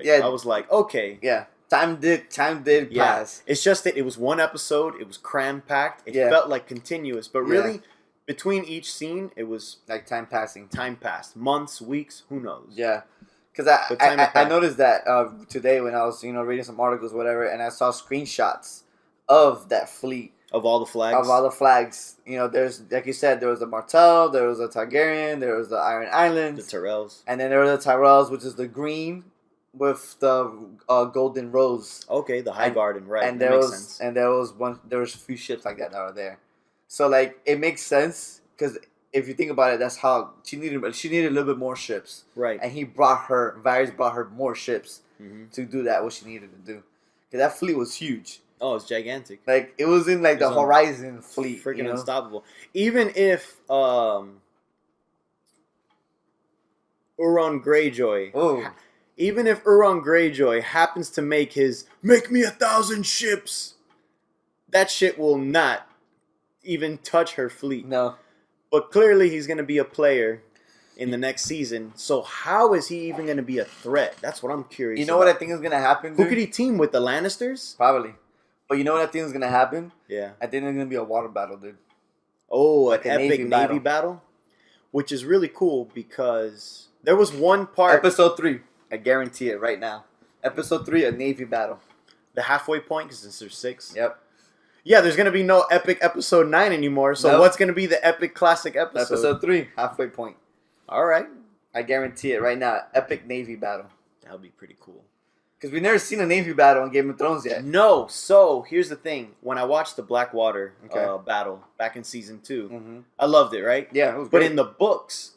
Yeah. I was like, okay. Yeah. Time did pass. It's just that it was one episode. It was cram-packed. It felt like continuous. But really, between each scene, it was... like time passing. Time passed. Months, weeks, who knows? Yeah. Because I noticed that today when I was reading some articles, whatever, and I saw screenshots of that fleet. Of all the flags? There's, like you said, there was the Martell, there was the Targaryen, there was the Iron Islands. The Tyrells. And then there were the Tyrells, which is the green with the Golden Rose. Okay, the High Garden, right? And that there makes was sense. and there was a few ships like that are there. So like it makes sense because if you think about it, that's how she needed a little bit more ships. Right. And Varys brought her more ships to do what she needed to do. Because that fleet was huge. Oh, it's gigantic. Like it was in like the Horizon fleet. Freaking unstoppable. Even if Euron Greyjoy. Even if Euron Greyjoy happens to make me 1,000 ships, that shit will not even touch her fleet. No. But clearly he's going to be a player in the next season. So how is he even going to be a threat? That's what I'm curious You know what I think is going to happen, dude? Who could he team with? The Lannisters? Probably. But you know what I think is going to happen? Yeah. I think there's going to be a water battle, dude. Oh, like an epic Navy battle? Which is really cool because there was one part... Episode 3. I guarantee it right now. Episode 3, a Navy battle. The halfway point, because there's 6? Yep. Yeah, there's going to be no epic episode 9 anymore. So what's going to be the epic classic episode? Episode 3, halfway point. All right. I guarantee it right now. Epic Navy battle. That would be pretty cool. Because we've never seen a Navy battle in Game of Thrones yet. No. So, here's the thing. When I watched the Blackwater battle back in Season 2, I loved it, right? Yeah, it was great. But in the books,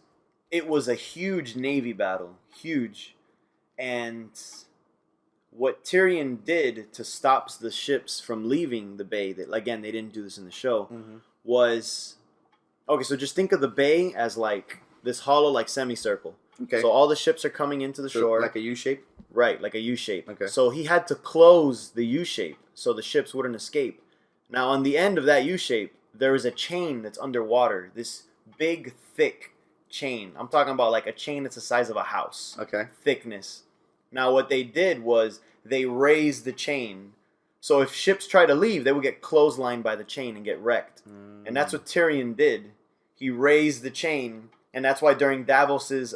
it was a huge Navy battle. Huge. And what Tyrion did to stop the ships from leaving the bay, that again, they didn't do this in the show, was... Okay, so just think of the bay as like this hollow, like semicircle. Okay. So all the ships are coming into the shore. Like a U shape? Right, like a U shape. Okay. So he had to close the U shape so the ships wouldn't escape. Now, on the end of that U shape, there is a chain that's underwater. This big, thick chain. I'm talking about like a chain that's the size of a house. Okay. Thickness. Now, what they did was they raised the chain. So if ships try to leave, they would get clotheslined by the chain and get wrecked. And that's what Tyrion did. He raised the chain. And that's why during Davos's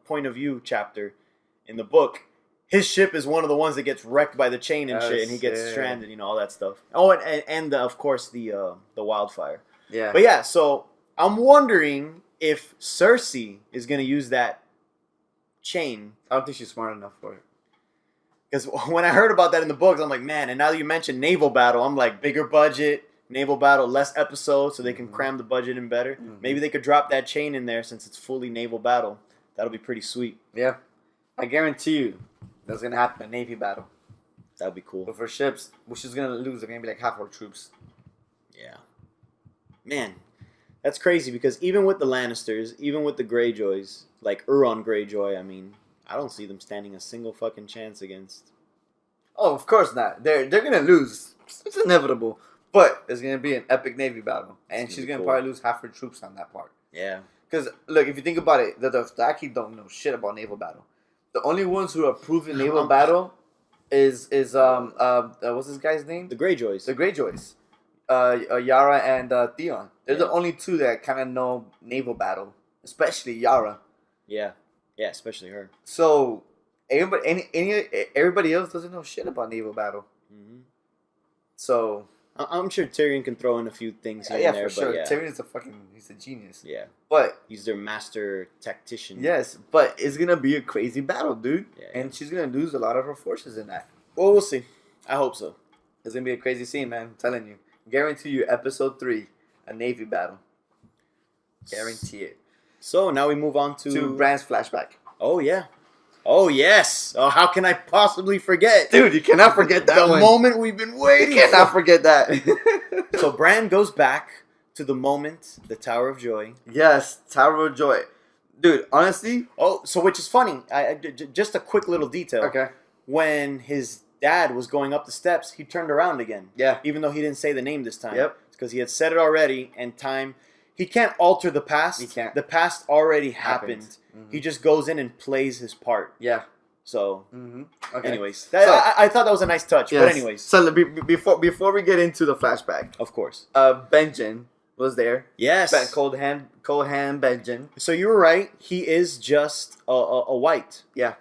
point of view chapter in the book, his ship is one of the ones that gets wrecked by the chain and shit, and he gets stranded, all that stuff. Oh, and of course the wildfire. Yeah. But yeah, so I'm wondering if Cersei is going to use that chain. I don't think she's smart enough for it. Because when I heard about that in the books, I'm like, man, and now that you mentioned naval battle, I'm like, bigger budget, naval battle, less episodes, so they can cram the budget in better. Maybe they could drop that chain in there since it's fully naval battle. That'll be pretty sweet. Yeah. I guarantee you that's going to happen, a Navy battle. That'd be cool. But for ships, which is going to lose, they're going to be like half our troops. Yeah. Man, that's crazy because even with the Lannisters, even with the Greyjoys, like Euron Greyjoy, I mean, I don't see them standing a single fucking chance against. Oh, of course not. They're going to lose. It's inevitable. But there's going to be an epic Navy battle. And she's going to probably lose half her troops on that part. Yeah. Because, look, if you think about it, the Dothraki don't know shit about naval battle. The only ones who are proven naval battle is what's this guy's name? The Greyjoys. The Greyjoys. Yara and Theon. They're the only two that kind of know naval battle. Especially Yara. Yeah. Yeah, especially her. So, everybody else doesn't know shit about naval battle. So... I'm sure Tyrion can throw in a few things here and there. For sure. But yeah, Tyrion is he's a genius. Yeah. But he's their master tactician. Yes, but it's going to be a crazy battle, dude. Yeah, and she's going to lose a lot of her forces in that. Well, we'll see. I hope so. It's going to be a crazy scene, man. I'm telling you. Guarantee you, episode 3, a Navy battle. Guarantee it. So, now we move on to Bran's flashback. Oh, yeah. Oh, yes. Oh, how can I possibly forget? Dude, you cannot forget that one. The moment we've been waiting You cannot forget that. So Bran goes back to the moment, the Tower of Joy. Yes, Tower of Joy. Dude, honestly. Oh, so which is funny. Just a quick little detail. Okay. When his dad was going up the steps, he turned around again. Yeah. Even though he didn't say the name this time. Yep. Because he had said it already, and time... He can't alter the past. He can't. The past already happened. He just goes in and plays his part. Yeah. So, okay. Anyways, I thought that was a nice touch. Yes. But anyways. So, before we get into the flashback. Of course. Benjen was there. Yes. Cold hand Benjen. So you were right. He is just a white. Yeah.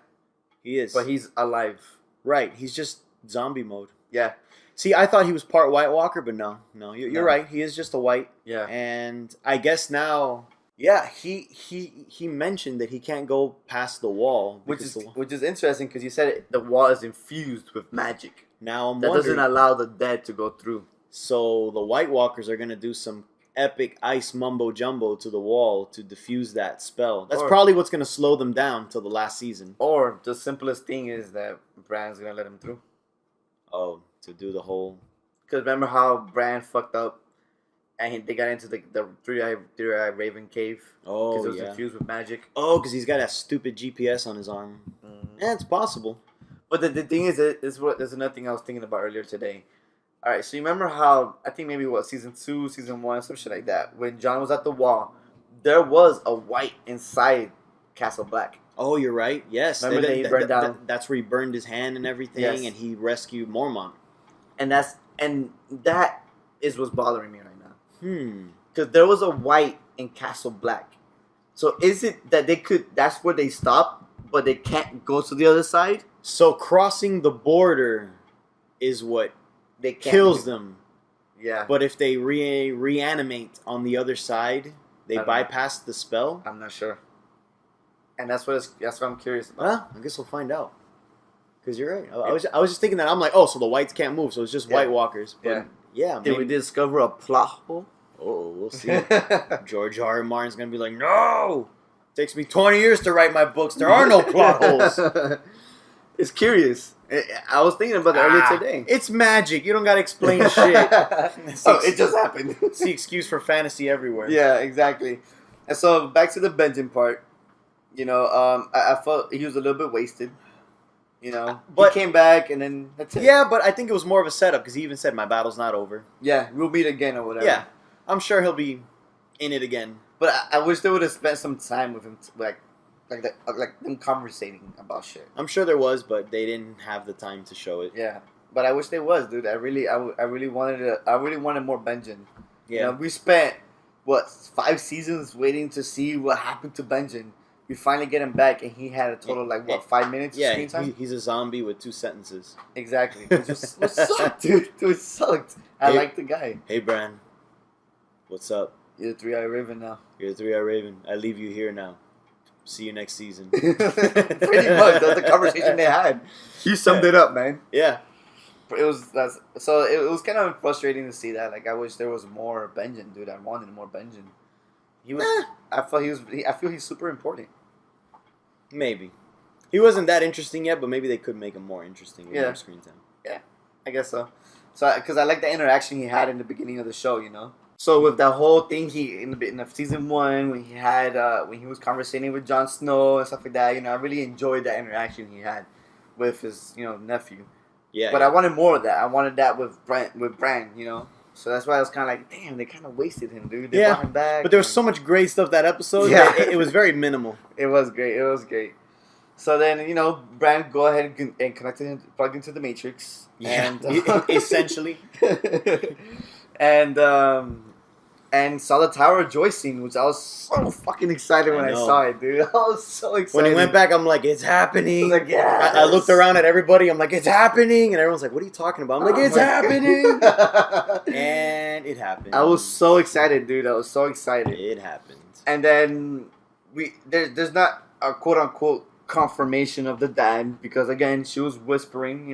He is. But he's alive. Right. He's just zombie mode. Yeah. See, I thought he was part White Walker, but no. You're right. He is just a white. Yeah. And I guess now Yeah, he mentioned that he can't go past the wall, which is interesting because you said the wall is infused with magic. Now I'm that wondering, doesn't allow the dead to go through. So the White Walkers are gonna do some epic ice mumbo jumbo to the wall to diffuse that spell. That's probably what's gonna slow them down till the last season. Or the simplest thing is that Bran's gonna let him through. Oh, to do the whole. Because remember how Bran fucked up, and they got into the three-eye Raven cave. Oh, because it was infused with magic. Oh, because he's got that stupid GPS on his arm. Yeah, it's possible. But the thing is, there's another thing I was thinking about earlier today. All right, so you remember how I think maybe season 2, season 1, some shit like that. When Jon was at the wall, there was a white inside Castle Black. Oh, you're right. Yes, remember they burned down. That's where he burned his hand and everything, and he rescued Mormont. And that is what's bothering me right now. Because there was a white in Castle Black. So is it that they could? That's where they stop, but they can't go to the other side. So crossing the border is what they kills them. Yeah. But if they reanimate on the other side, they bypass the spell. I'm not sure. And that's what I'm curious about. Well, I guess we'll find out. Because you're right. I was just thinking that. I'm like, oh, so the whites can't move, so it's just White Walkers. But yeah. Did we discover a plot hole? Oh, we'll see. George R. R. Martin's gonna be like, no! It takes me 20 years to write my books. There are no plot holes. It's curious. I was thinking about that earlier today. It's magic. You don't gotta explain shit. It just happened. It's the excuse for fantasy everywhere. Yeah, exactly. And so back to the Benjen part. You know, I felt he was a little bit wasted. You know, but he came back and then that's it. Yeah, but I think it was more of a setup because he even said, "My battle's not over." Yeah, we'll meet again or whatever. Yeah, I'm sure he'll be in it again. But I wish they would have spent some time with him, like them conversating about shit. I'm sure there was, but they didn't have the time to show it. Yeah, but I wish they was, dude. I really wanted more Benjen. Yeah, you know, we spent 5 seasons waiting to see what happened to Benjen. We finally get him back, and he had a total 5 minutes screen time? He's a zombie with 2 sentences. Exactly. It sucked, dude. It sucked. I like the guy. Hey, Bran. What's up? You're the 3-Eye Raven now. You're the 3-Eye Raven. I leave you here now. See you next season. Pretty much. That was the conversation they had. You summed it up, man. Yeah. It was kind of frustrating to see that. Like, I wish there was more Benjen, dude. I wanted more Benjen. He was. I feel he's super important. Maybe. He wasn't that interesting yet, but maybe they could make him more interesting with more screen time. Yeah, I guess so. So, because I like the interaction he had in the beginning of the show, you know. So with that whole thing, in the season 1 when he had when he was conversating with Jon Snow and stuff like that, you know, I really enjoyed that interaction he had with his nephew. Yeah. But I wanted more of that. I wanted that with Bran, you know. So that's why I was kind of like, damn, they kind of wasted him, dude. They brought him back. But there was so much great stuff that episode. Yeah. It was very minimal. It was great. So then, Bran go ahead and plugged into the Matrix. Yeah. And, essentially. And saw the Tower of Joy scene, which I was so fucking excited when I saw it, dude. I was so excited. When he went back, I'm like, it's happening. I was like, yeah. I looked around at everybody. I'm like, it's happening. And everyone's like, what are you talking about? I'm like, it's happening. And it happened. I was so excited, dude. I was so excited. It happened. And then there's not a quote-unquote confirmation of the dad because, again, she was whispering,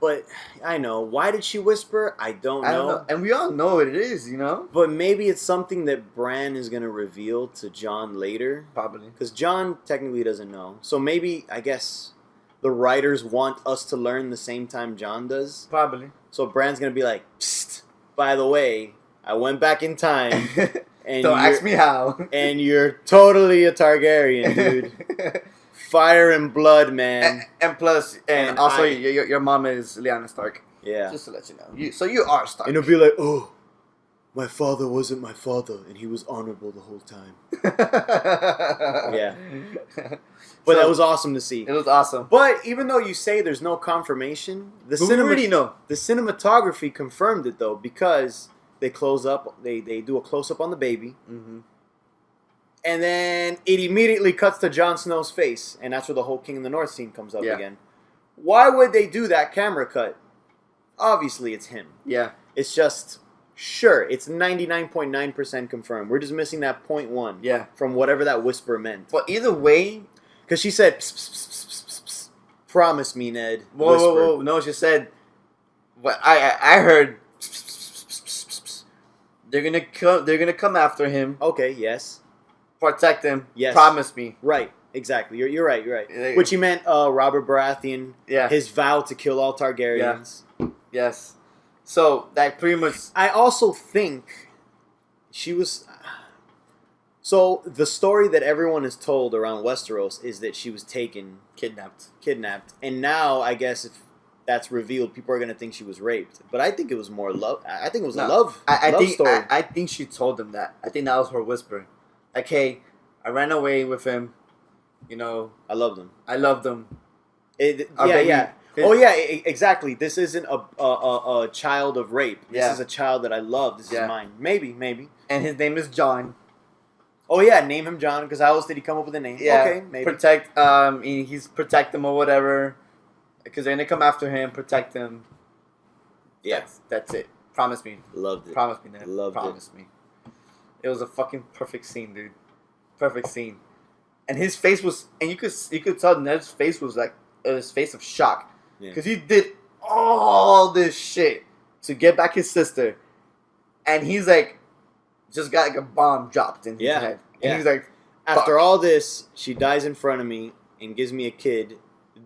but I know. Why did she whisper? I don't know. And we all know it is, But maybe it's something that Bran is going to reveal to Jon later. Probably. Because Jon technically doesn't know. So maybe, I guess, the writers want us to learn the same time Jon does. Probably. So Bran's going to be like, psst, by the way, I went back in time. And don't ask me how. And you're totally a Targaryen, dude. Fire and blood, man. And plus, and also, your mom is Lyanna Stark. Yeah. Just to let you know. So you are Stark. And it'll be like, oh, my father wasn't my father, and he was honorable the whole time. Yeah. But that was awesome to see. It was awesome. But even though you say there's no confirmation, we already know. The cinematography confirmed it, though, because they close up. They do a close up on the baby, and then it immediately cuts to Jon Snow's face, and that's where the whole King of the North scene comes up again. Why would they do that camera cut? Obviously, it's him. Yeah, it's just Sure, it's 99.9% confirmed. We're just missing that 0.1. Yeah. From whatever that whisper meant. But either way, because she said, pss, pss, pss, pss, pss, pss. Promise me, Ned. Whoa. No, she said. What I heard. Pss, pss, pss, pss, pss, pss. They're gonna come after him. Okay. Yes. Protect him. Yes. Promise me. Right. Exactly. You're right. You're right. Which he meant Robert Baratheon. Yeah. His vow to kill all Targaryens. Yeah. Yes. So that pretty much. I also think she was. So the story that everyone is told around Westeros is that she was kidnapped, and now I guess if that's revealed, people are gonna think she was raped. But I think it was more love. I think it was a love story. I think she told them that. I think that was her whisper. Like, hey, I ran away with him. You know, I loved him. Yeah. Exactly. This isn't a child of rape. This is a child that I love. This is mine. Maybe. And his name is Jon. Oh yeah, name him Jon because how else did he come up with a name? Yeah. Okay, maybe. He's protect him or whatever. Because they're gonna come after him, protect him. Yeah, that's it. Promise me. Loved it. Promise me, Ned. Promise me. It was a fucking perfect scene, dude. Perfect scene. And his face was, and you could tell Ned's face was like his face of shock. Because he did all this shit to get back his sister. And he's like, just got like a bomb dropped in his head. And he's like, after all this, she dies in front of me and gives me a kid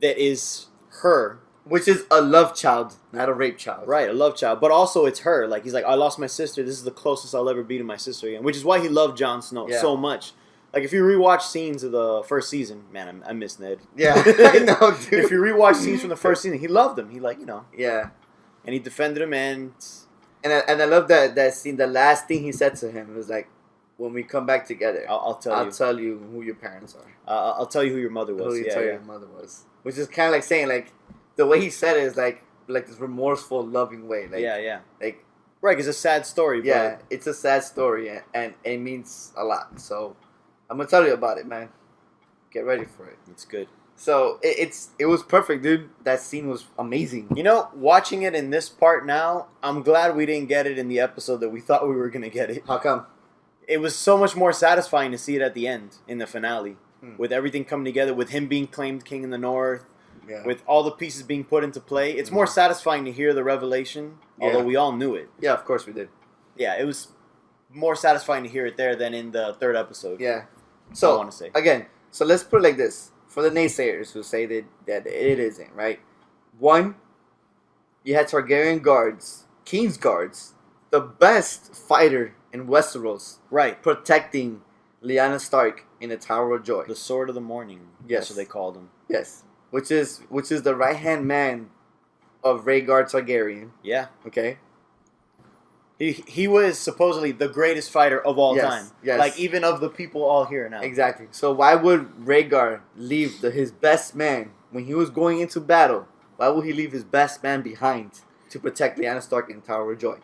that is her. Which is a love child, not a rape child. Right, a love child. But also it's her. Like, he's like, I lost my sister. This is the closest I'll ever be to my sister again. Which is why he loved Jon Snow so much. Like, if you rewatch scenes of the first season, man, I miss Ned. Yeah, I know, dude. If you rewatch scenes from the first season, he loved him. He, like, Yeah. And he defended him, and I love that scene. The last thing he said to him was like, when we come back together, I'll tell you who your parents are. I'll tell you who your mother was. Your mother was. Which is kind of like saying, like, the way he said it is like this remorseful, loving way. Like, Like, right, it's a sad story. Yeah, it's a sad story, and it means a lot. So, I'm gonna tell you about it, man. Get ready for it. It's good. So it was perfect, dude. That scene was amazing. Watching it in this part now, I'm glad we didn't get it in the episode that we thought we were gonna get it. How come? It was so much more satisfying to see it at the end in the finale, with everything coming together, with him being claimed king in the North, with all the pieces being put into play. It's more satisfying to hear the revelation, although we all knew it. Yeah, of course we did. Yeah, it was more satisfying to hear it there than in the third episode. Yeah. So, I want to say. Again, so let's put it like this. For the naysayers who say that it isn't, right? One, you had Targaryen guards, King's guards, the best fighter in Westeros. Right. Protecting Lyanna Stark in the Tower of Joy. The Sword of the Morning. Yes. That's what they called him. Yes. Which is the right-hand man of Rhaegar Targaryen. Yeah. Okay? He was supposedly the greatest fighter of all time. Yes. Like, even of the people all here now. Exactly. So why would Rhaegar leave his best man when he was going into battle? Why would he leave his best man behind to protect Lyanna Stark in Tower of Joy?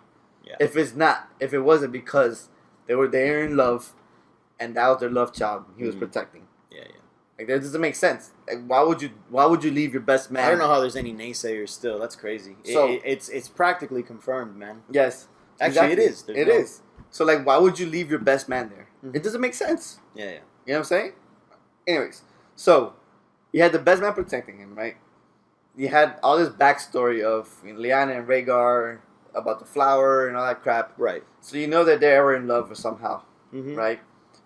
Yeah. If it wasn't because they were there in love, and that was their love child he was protecting. Yeah. Like, that doesn't make sense. Like, why would you leave your best man? I don't know how there's any naysayers still. That's crazy. So it's practically confirmed, man. Yes. Actually, exactly. it is. It is. So, like, why would you leave your best man there? It doesn't make sense. Yeah. You know what I'm saying? Anyways, so you had the best man protecting him, right? You had all this backstory of Lyanna and Rhaegar about the flower and all that crap. Right. So you know that they were in love somehow, right?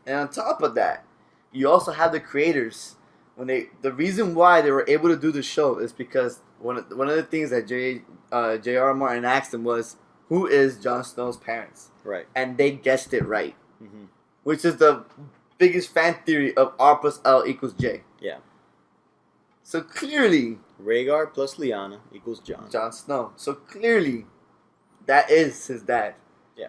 And on top of that, you also have the creators. The reason why they were able to do the show is because one of the things that J.R. Martin asked them was, who is Jon Snow's parents? Right. And they guessed it right. Which is the biggest fan theory of R plus L equals J. Yeah. So clearly, Rhaegar plus Lyanna equals Jon. Jon Snow. So clearly, that is his dad. Yeah.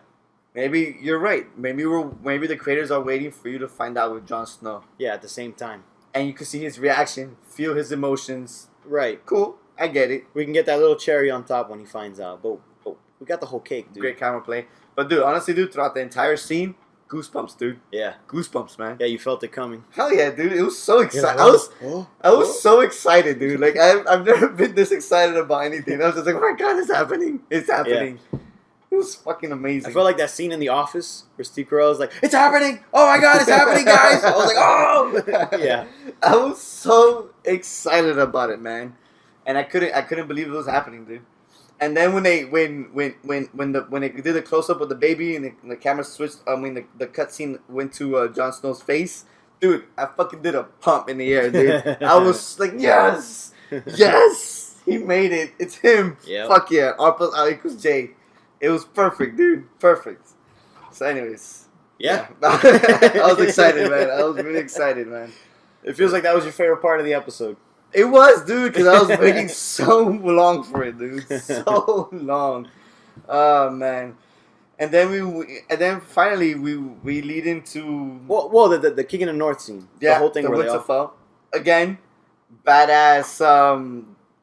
Maybe you're right. Maybe the creators are waiting for you to find out with Jon Snow. Yeah, at the same time. And you can see his reaction, feel his emotions. Right. Cool. I get it. We can get that little cherry on top when he finds out. But we got the whole cake, dude. Great camera play. But dude, honestly, dude, throughout the entire scene, goosebumps, dude. Yeah. Goosebumps, man. Yeah, you felt it coming. Hell yeah, dude. It was so exciting. Like, I was so excited, dude. Like, I've never been this excited about anything. I was just like, oh my God, it's happening. It's happening. Yeah. It was fucking amazing. I felt like that scene in The Office where Steve Carell was like, "It's happening! Oh my god, it's happening, guys!" I was like, "Oh, yeah." I was so excited about it, man, and I couldn't believe it was happening, dude. And then when they did the close up of the baby and the camera switched, the cutscene went to Jon Snow's face, dude. I fucking did a pump in the air, dude. I was like, yes, yes, he made it. It's him. Yep. Fuck yeah. R+R = J. It was perfect, dude. Perfect. So, anyways, yeah. I was excited, man. I was really excited, man. It feels like that was your favorite part of the episode. It was, dude, because I was waiting so long for it, dude. So long. Oh man. And then finally we lead into the King in the North scene. Yeah, the whole thing the where Winterfell. Again, badass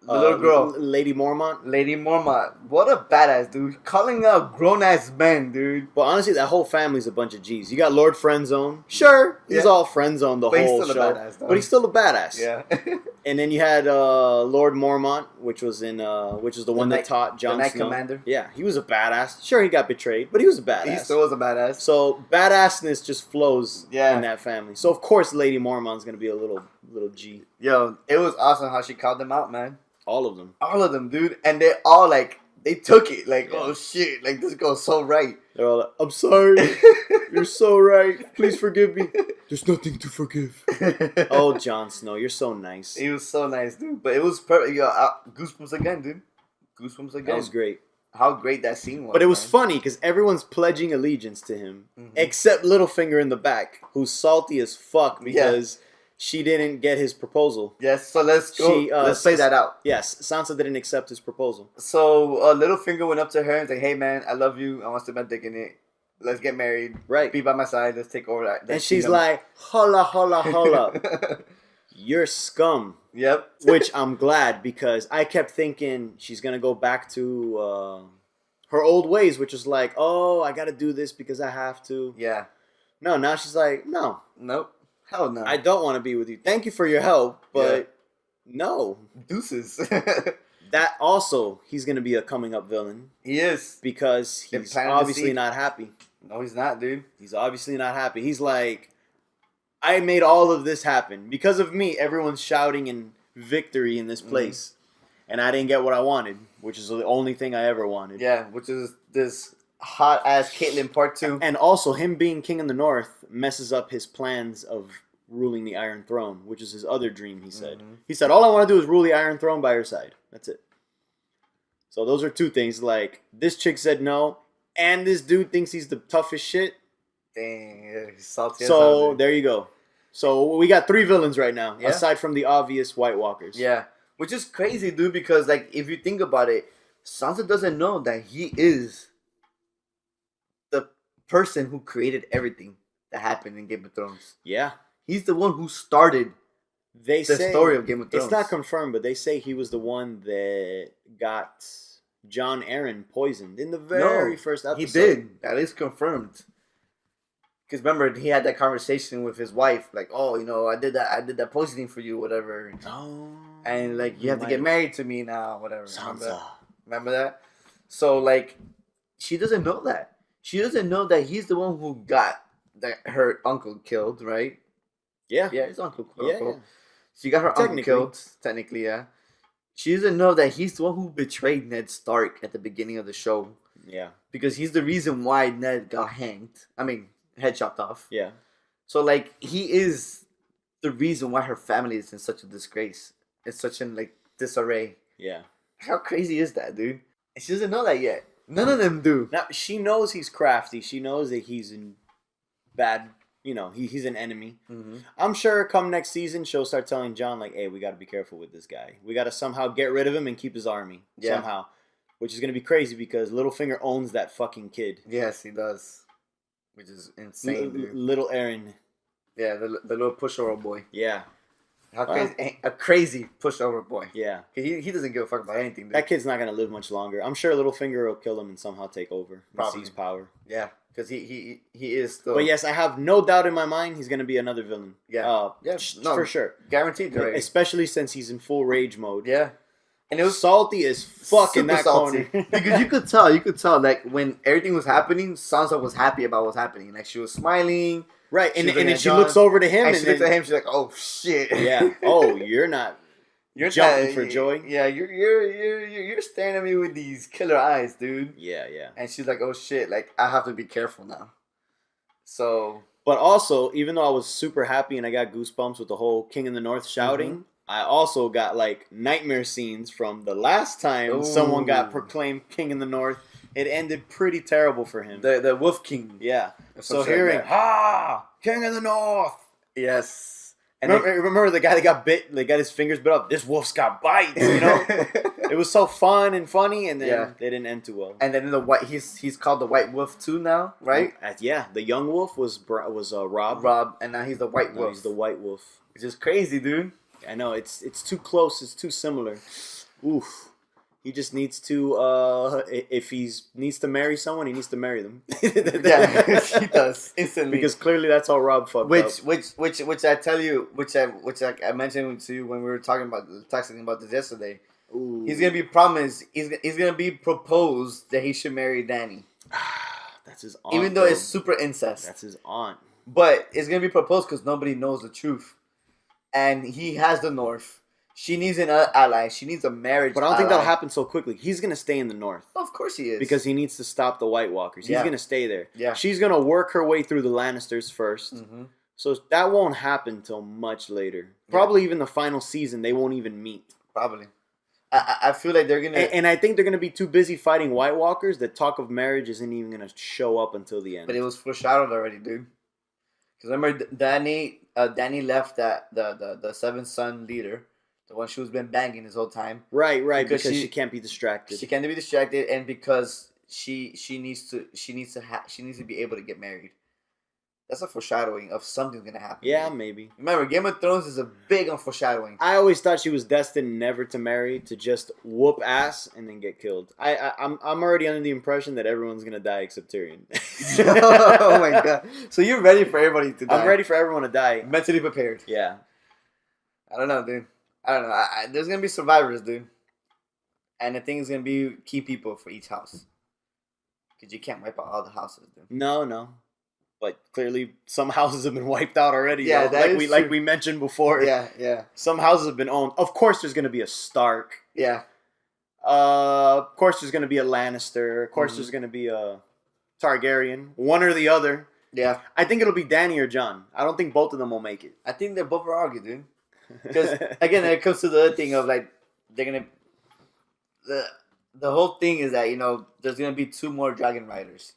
the little girl. Lady Mormont. Lady Mormont. What a badass, dude. Calling out grown-ass men, dude. Well, honestly, that whole family's a bunch of G's. You got Lord Friendzone. Sure, he's all friendzone the whole he's still show. A badass, though. But he's still a badass. Yeah. And then you had Lord Mormont, which is the one that taught Jon Snow. The Night Commander. Yeah, he was a badass. Sure, he got betrayed, but he was a badass. He still was a badass. So badassness just flows in that family. So of course, Lady Mormont's gonna be a little G. Yo, it was awesome how she called them out, man. All of them. All of them, dude. And they all, like, they took it. Like, oh, shit. Like, this goes so right. They're all like, I'm sorry. You're so right. Please forgive me. There's nothing to forgive. Oh, Jon Snow, you're so nice. He was so nice, dude. But it was perfect. Yo, goosebumps again, dude. Goosebumps again. That was great. How great that scene was. But it was funny because everyone's pledging allegiance to him. Mm-hmm. Except Littlefinger in the back, who's salty as fuck because... she didn't get his proposal. Yes, so let's go. Let's play that out. Yes, Sansa didn't accept his proposal. So Littlefinger went up to her and said, "Hey, man, I love you. I want to stick my dick in it. Let's get married. Right. Be by my side. Let's take over that." And she's like, holla. You're scum. Yep. Which I'm glad because I kept thinking she's going to go back to her old ways, which is like, oh, I got to do this because I have to. Yeah. No, now she's like, no. Nope. Hell no. I don't want to be with you. Thank you for your help, but no. Deuces. That also, he's going to be a coming up villain. He is. Because he's obviously not happy. No, he's not, dude. He's obviously not happy. He's like, I made all of this happen. Because of me, everyone's shouting in victory in this place. Mm-hmm. And I didn't get what I wanted, which is the only thing I ever wanted. Yeah, which is this hot-ass Caitlyn Part 2. And also, him being king in the north messes up his plans of ruling the Iron Throne, which is his other dream, he said. Mm-hmm. He said, all I want to do is rule the Iron Throne by her side. That's it. So those are two things. Like, this chick said no, and this dude thinks he's the toughest shit. Dang, he's salty. So, there you go. So, we got 3 villains right now, aside from the obvious White Walkers. Yeah, which is crazy, dude, because, like, if you think about it, Sansa doesn't know that he is the person who created everything that happened in Game of Thrones. Yeah. He's the one who started the story of Game of Thrones. It's not confirmed, but they say he was the one that got Jon Arryn poisoned in the very first episode. He did. That is confirmed. Because remember, he had that conversation with his wife, like, "Oh, you know, I did that poisoning for you, whatever." Oh. And like, you have to get married to me now, whatever. Sansa. Remember that? So like, she doesn't know that. She doesn't know that he's the one who got her uncle killed, right? Yeah. Yeah, his uncle. Yeah. She got her uncle killed, technically, yeah. She doesn't know that he's the one who betrayed Ned Stark at the beginning of the show. Yeah. Because he's the reason why Ned got hanged. I mean, head chopped off. Yeah. So, like, he is the reason why her family is in such a disgrace. It's such in, like, disarray. Yeah. How crazy is that, dude? And she doesn't know that yet. None of them do. Now, she knows he's crafty. She knows that he's in bad... You know, he's an enemy. Mm-hmm. I'm sure come next season, she'll start telling Jon, like, hey, we got to be careful with this guy. We got to somehow get rid of him and keep his army. Yeah. Somehow. Which is going to be crazy because Littlefinger owns that fucking kid. Yes, he does. Which is insane. Little Aaron. Yeah, the little pushover boy. Yeah. How crazy? A crazy pushover boy. Yeah. He doesn't give a fuck about anything, dude. That kid's not going to live much longer. I'm sure Littlefinger will kill him and somehow take over. And seize power. Yeah. Because he is still... But yes, I have no doubt in my mind he's going to be another villain. Yeah. For sure. Guaranteed. Right? Especially since he's in full rage mode. Yeah. And it was salty as fuck in that salty. corner. Because you could tell, like, when everything was happening, Sansa was happy about what's happening. Like, she was smiling. Right, and then she looks over to him. And she looks at him, she's like, oh, shit. Yeah. Oh, you're not jumping for joy? Yeah, you're staring at me with these killer eyes, dude. Yeah. And she's like, oh, shit, like, I have to be careful now. So... But also, even though I was super happy and I got goosebumps with the whole King in the North shouting, I also got like nightmare scenes from the last time someone got proclaimed King in the North. It ended pretty terrible for him. The Wolf King. Yeah. So hearing, King in the North. Yes. And remember the guy that got bit, they got his fingers bit off? This wolf's got bites, you know? It was so fun and funny, and then they didn't end too well. And then he's called the White Wolf too now, right? Yeah, the young wolf was Rob. Rob, and now he's the White Wolf. He's the White Wolf. It's just crazy, dude. I know, it's too close, it's too similar. Oof. He just needs to, if he needs to marry someone, he needs to marry them. Yeah, he does instantly. Because clearly that's how Rob fucked up. Which I tell you, which I mentioned to you when we were talking about this yesterday. Ooh. He's gonna be promised. He's gonna be proposed that he should marry Dany. That's his aunt. Even though it's super incest. That's his aunt. But it's gonna be proposed because nobody knows the truth, and he has the North. She needs an ally. She needs a marriage. But I don't think that'll happen so quickly. He's going to stay in the North. Of course he is. Because he needs to stop the White Walkers. He's going to stay there. Yeah. She's going to work her way through the Lannisters first. Mm-hmm. So that won't happen till much later. Probably even the final season, they won't even meet. Probably. I feel like they're going to... And I think they're going to be too busy fighting White Walkers that talk of marriage isn't even going to show up until the end. But it was foreshadowed already, dude. Because remember, Dany left the seventh son leader. The one she was been banging this whole time. Right, because she can't be distracted. She can't be distracted, and because she needs to be able to get married. That's a foreshadowing of something's gonna happen. Yeah, maybe. Remember, Game of Thrones is a big on foreshadowing. I always thought she was destined never to marry, to just whoop ass and then get killed. I'm already under the impression that everyone's gonna die except Tyrion. Oh my god! So you're ready for everybody to die? I'm ready for everyone to die. Mentally prepared. Yeah. I don't know, dude. I don't know. There's going to be survivors, dude. And I think it's going to be key people for each house. Because you can't wipe out all the houses, dude. No. But clearly some houses have been wiped out already. Yeah, like we mentioned before. Yeah. Some houses have been owned. Of course there's going to be a Stark. Yeah. Of course there's going to be a Lannister. Of course there's going to be a Targaryen. One or the other. Yeah. I think it'll be Dany or Jon. I don't think both of them will make it. I think they're both argue, dude. Because again, it comes to the other thing of like they're gonna the whole thing is that there's gonna be 2 more dragon riders,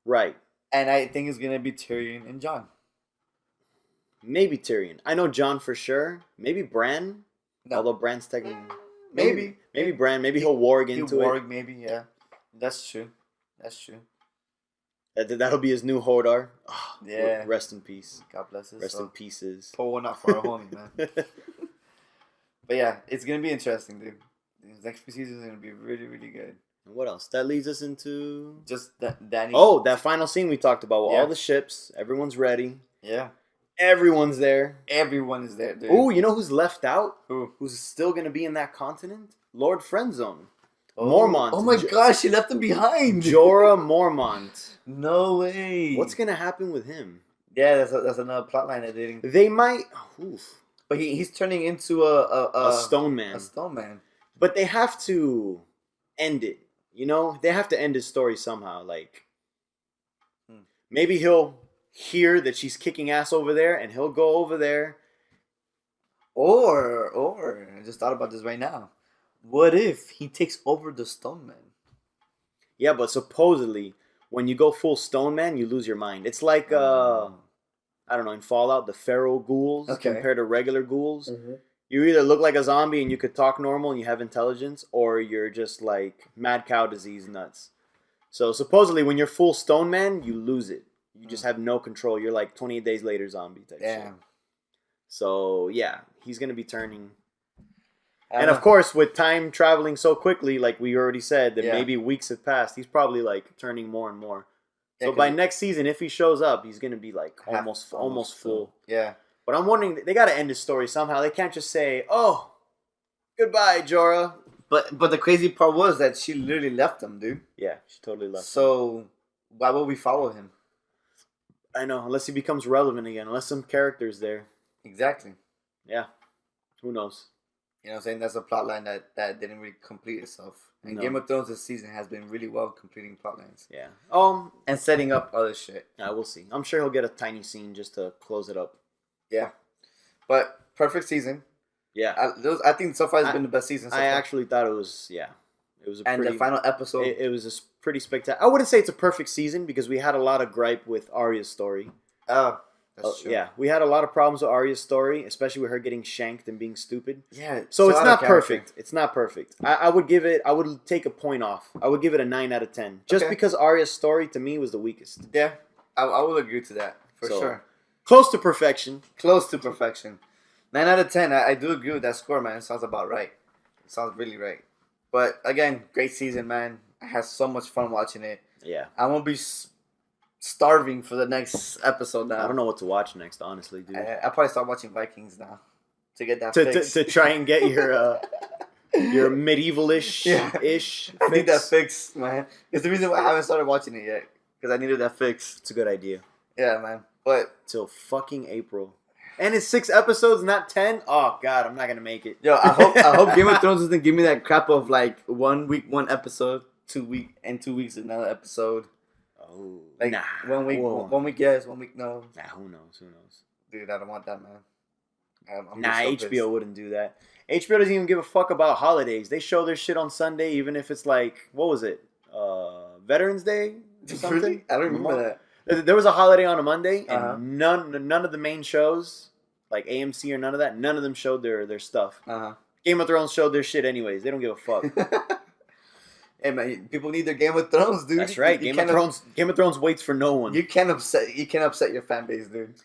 right? And I think it's gonna be Tyrion and Jon. Maybe Tyrion. I know Jon for sure. Maybe Bran. No. Although Bran's technically maybe Bran. Maybe he'll warg into it. Maybe yeah. That's true. That'll be his new Hodor. Oh, yeah. Rest in peace. God bless us. Rest in pieces. Pour one out for our homie, man. But yeah, it's going to be interesting, dude. The next few seasons are going to be really, really good. And what else? That leads us into... Just Dany. Oh, that final scene we talked about with all the ships. Everyone's ready. Yeah. Everyone's there. Everyone is there, dude. Oh, you know who's left out? Who? Who's still going to be in that continent? Lord Friendzone. Mormont. Oh my gosh, she left him behind. Jorah Mormont. No way. What's gonna happen with him? Yeah, that's another plotline I didn't. They might. Oof. But he's turning into a stone man. A stone man. But they have to end it. They have to end his story somehow. Like maybe he'll hear that she's kicking ass over there, and he'll go over there. Or I just thought about this right now. What if he takes over the Stone Man? Yeah, but supposedly, when you go full Stone Man, you lose your mind. It's like, I don't know, in Fallout, the feral ghouls compared to regular ghouls. Mm-hmm. You either look like a zombie and you could talk normal and you have intelligence, or you're just like mad cow disease nuts. So supposedly, when you're full Stone Man, you lose it. You just have no control. You're like 28 days later zombie type shit. So, yeah, he's going to be turning... And of course, with time traveling so quickly, like we already said, that maybe weeks have passed, he's probably like turning more and more. So by next season, if he shows up, he's gonna be like almost full. Yeah. But I'm wondering, they gotta end his story somehow. They can't just say, "Oh, Goodbye, Jorah. But the crazy part was that she literally left him, dude. Yeah, she totally left him. So why would we follow him? I know, unless he becomes relevant again, unless some character's there. Exactly. Yeah. Who knows? You know what I'm saying? That's a plot line that didn't really complete itself. And Game of Thrones this season has been really well completing plot lines. Yeah. And setting up other shit. Yeah, we'll see. I'm sure he'll get a tiny scene just to close it up. Yeah. But perfect season. Yeah. I think so far it's been the best season so far. I actually thought it was, It was the final episode. It was a pretty spectacular. I wouldn't say it's a perfect season because we had a lot of gripe with Arya's story. Oh, that's true. Yeah, we had a lot of problems with Arya's story, especially with her getting shanked and being stupid. Yeah. So it's not perfect. It's not perfect. I would take a point off. I would give it a 9 out of 10. Just because Arya's story to me was the weakest. Yeah, I will agree to that for sure. Close to perfection. Close to perfection. 9 out of 10. I do agree with that score, man. It sounds about right. It sounds really right. But again, great season, man. I had so much fun watching it. Yeah. I won't be starving for the next episode now. I don't know what to watch next, honestly, dude. I'll probably start watching Vikings now to get that fix. To try and get your medievalish ish. I need that fix, man. It's the reason why I haven't started watching it yet, because I needed that fix. It's a good idea. Yeah, man. But till fucking April. And it's 6 episodes, not 10. Oh God, I'm not gonna make it. Yo, I hope Game of Thrones doesn't give me that crap of like 1 week 1 episode, 2 weeks another episode. Oh, like 1 week, 1 week yes, 1 week no. Nah, who knows? Dude, I don't want that, man. HBO wouldn't do that. HBO doesn't even give a fuck about holidays. They show their shit on Sunday, even if it's like, what was it? Veterans Day or something? Really? I don't remember that. There was a holiday on a Monday, and none of the main shows, like AMC or none of that, none of them showed their stuff. Game of Thrones showed their shit anyways. They don't give a fuck. Hey man, people need their Game of Thrones, dude. That's right. Game of Thrones waits for no one. You can't upset your fan base, dude.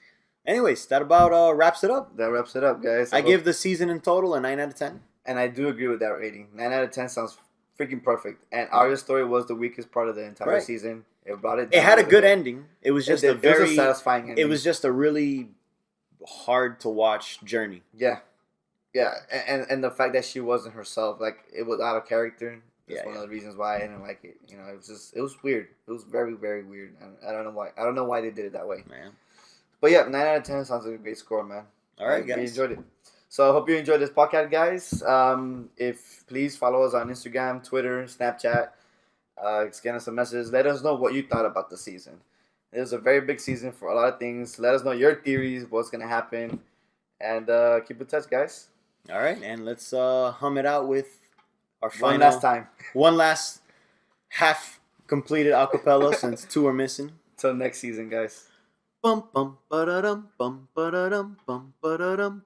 Anyways, that about wraps it up. That wraps it up, guys. I give the season in total a 9 out of 10. And I do agree with that rating. 9 out of 10 sounds freaking perfect. And Arya's story was the weakest part of the entire season. It brought it down. It had a good ending. It was just it was a satisfying ending. It was just a really hard to watch journey. Yeah. Yeah. And the fact that she wasn't herself, like it was out of character. That's one of the reasons why I didn't like it. You know, it was weird. It was very, very weird. I don't know why. I don't know why they did it that way. Man. But yeah, 9 out of 10 sounds like a great score, man. All right, guys. We enjoyed it. So I hope you enjoyed this podcast, guys. If please follow us on Instagram, Twitter, Snapchat. Send us a message. Let us know what you thought about the season. It was a very big season for a lot of things. Let us know your theories, what's going to happen. And keep in touch, guys. All right, and let's hum it out with our final... One last time. One last half completed acapella since 2 are missing. Till next season, guys. Bum bum ba-da-dum bum ba-da-dum bum ba-da-dum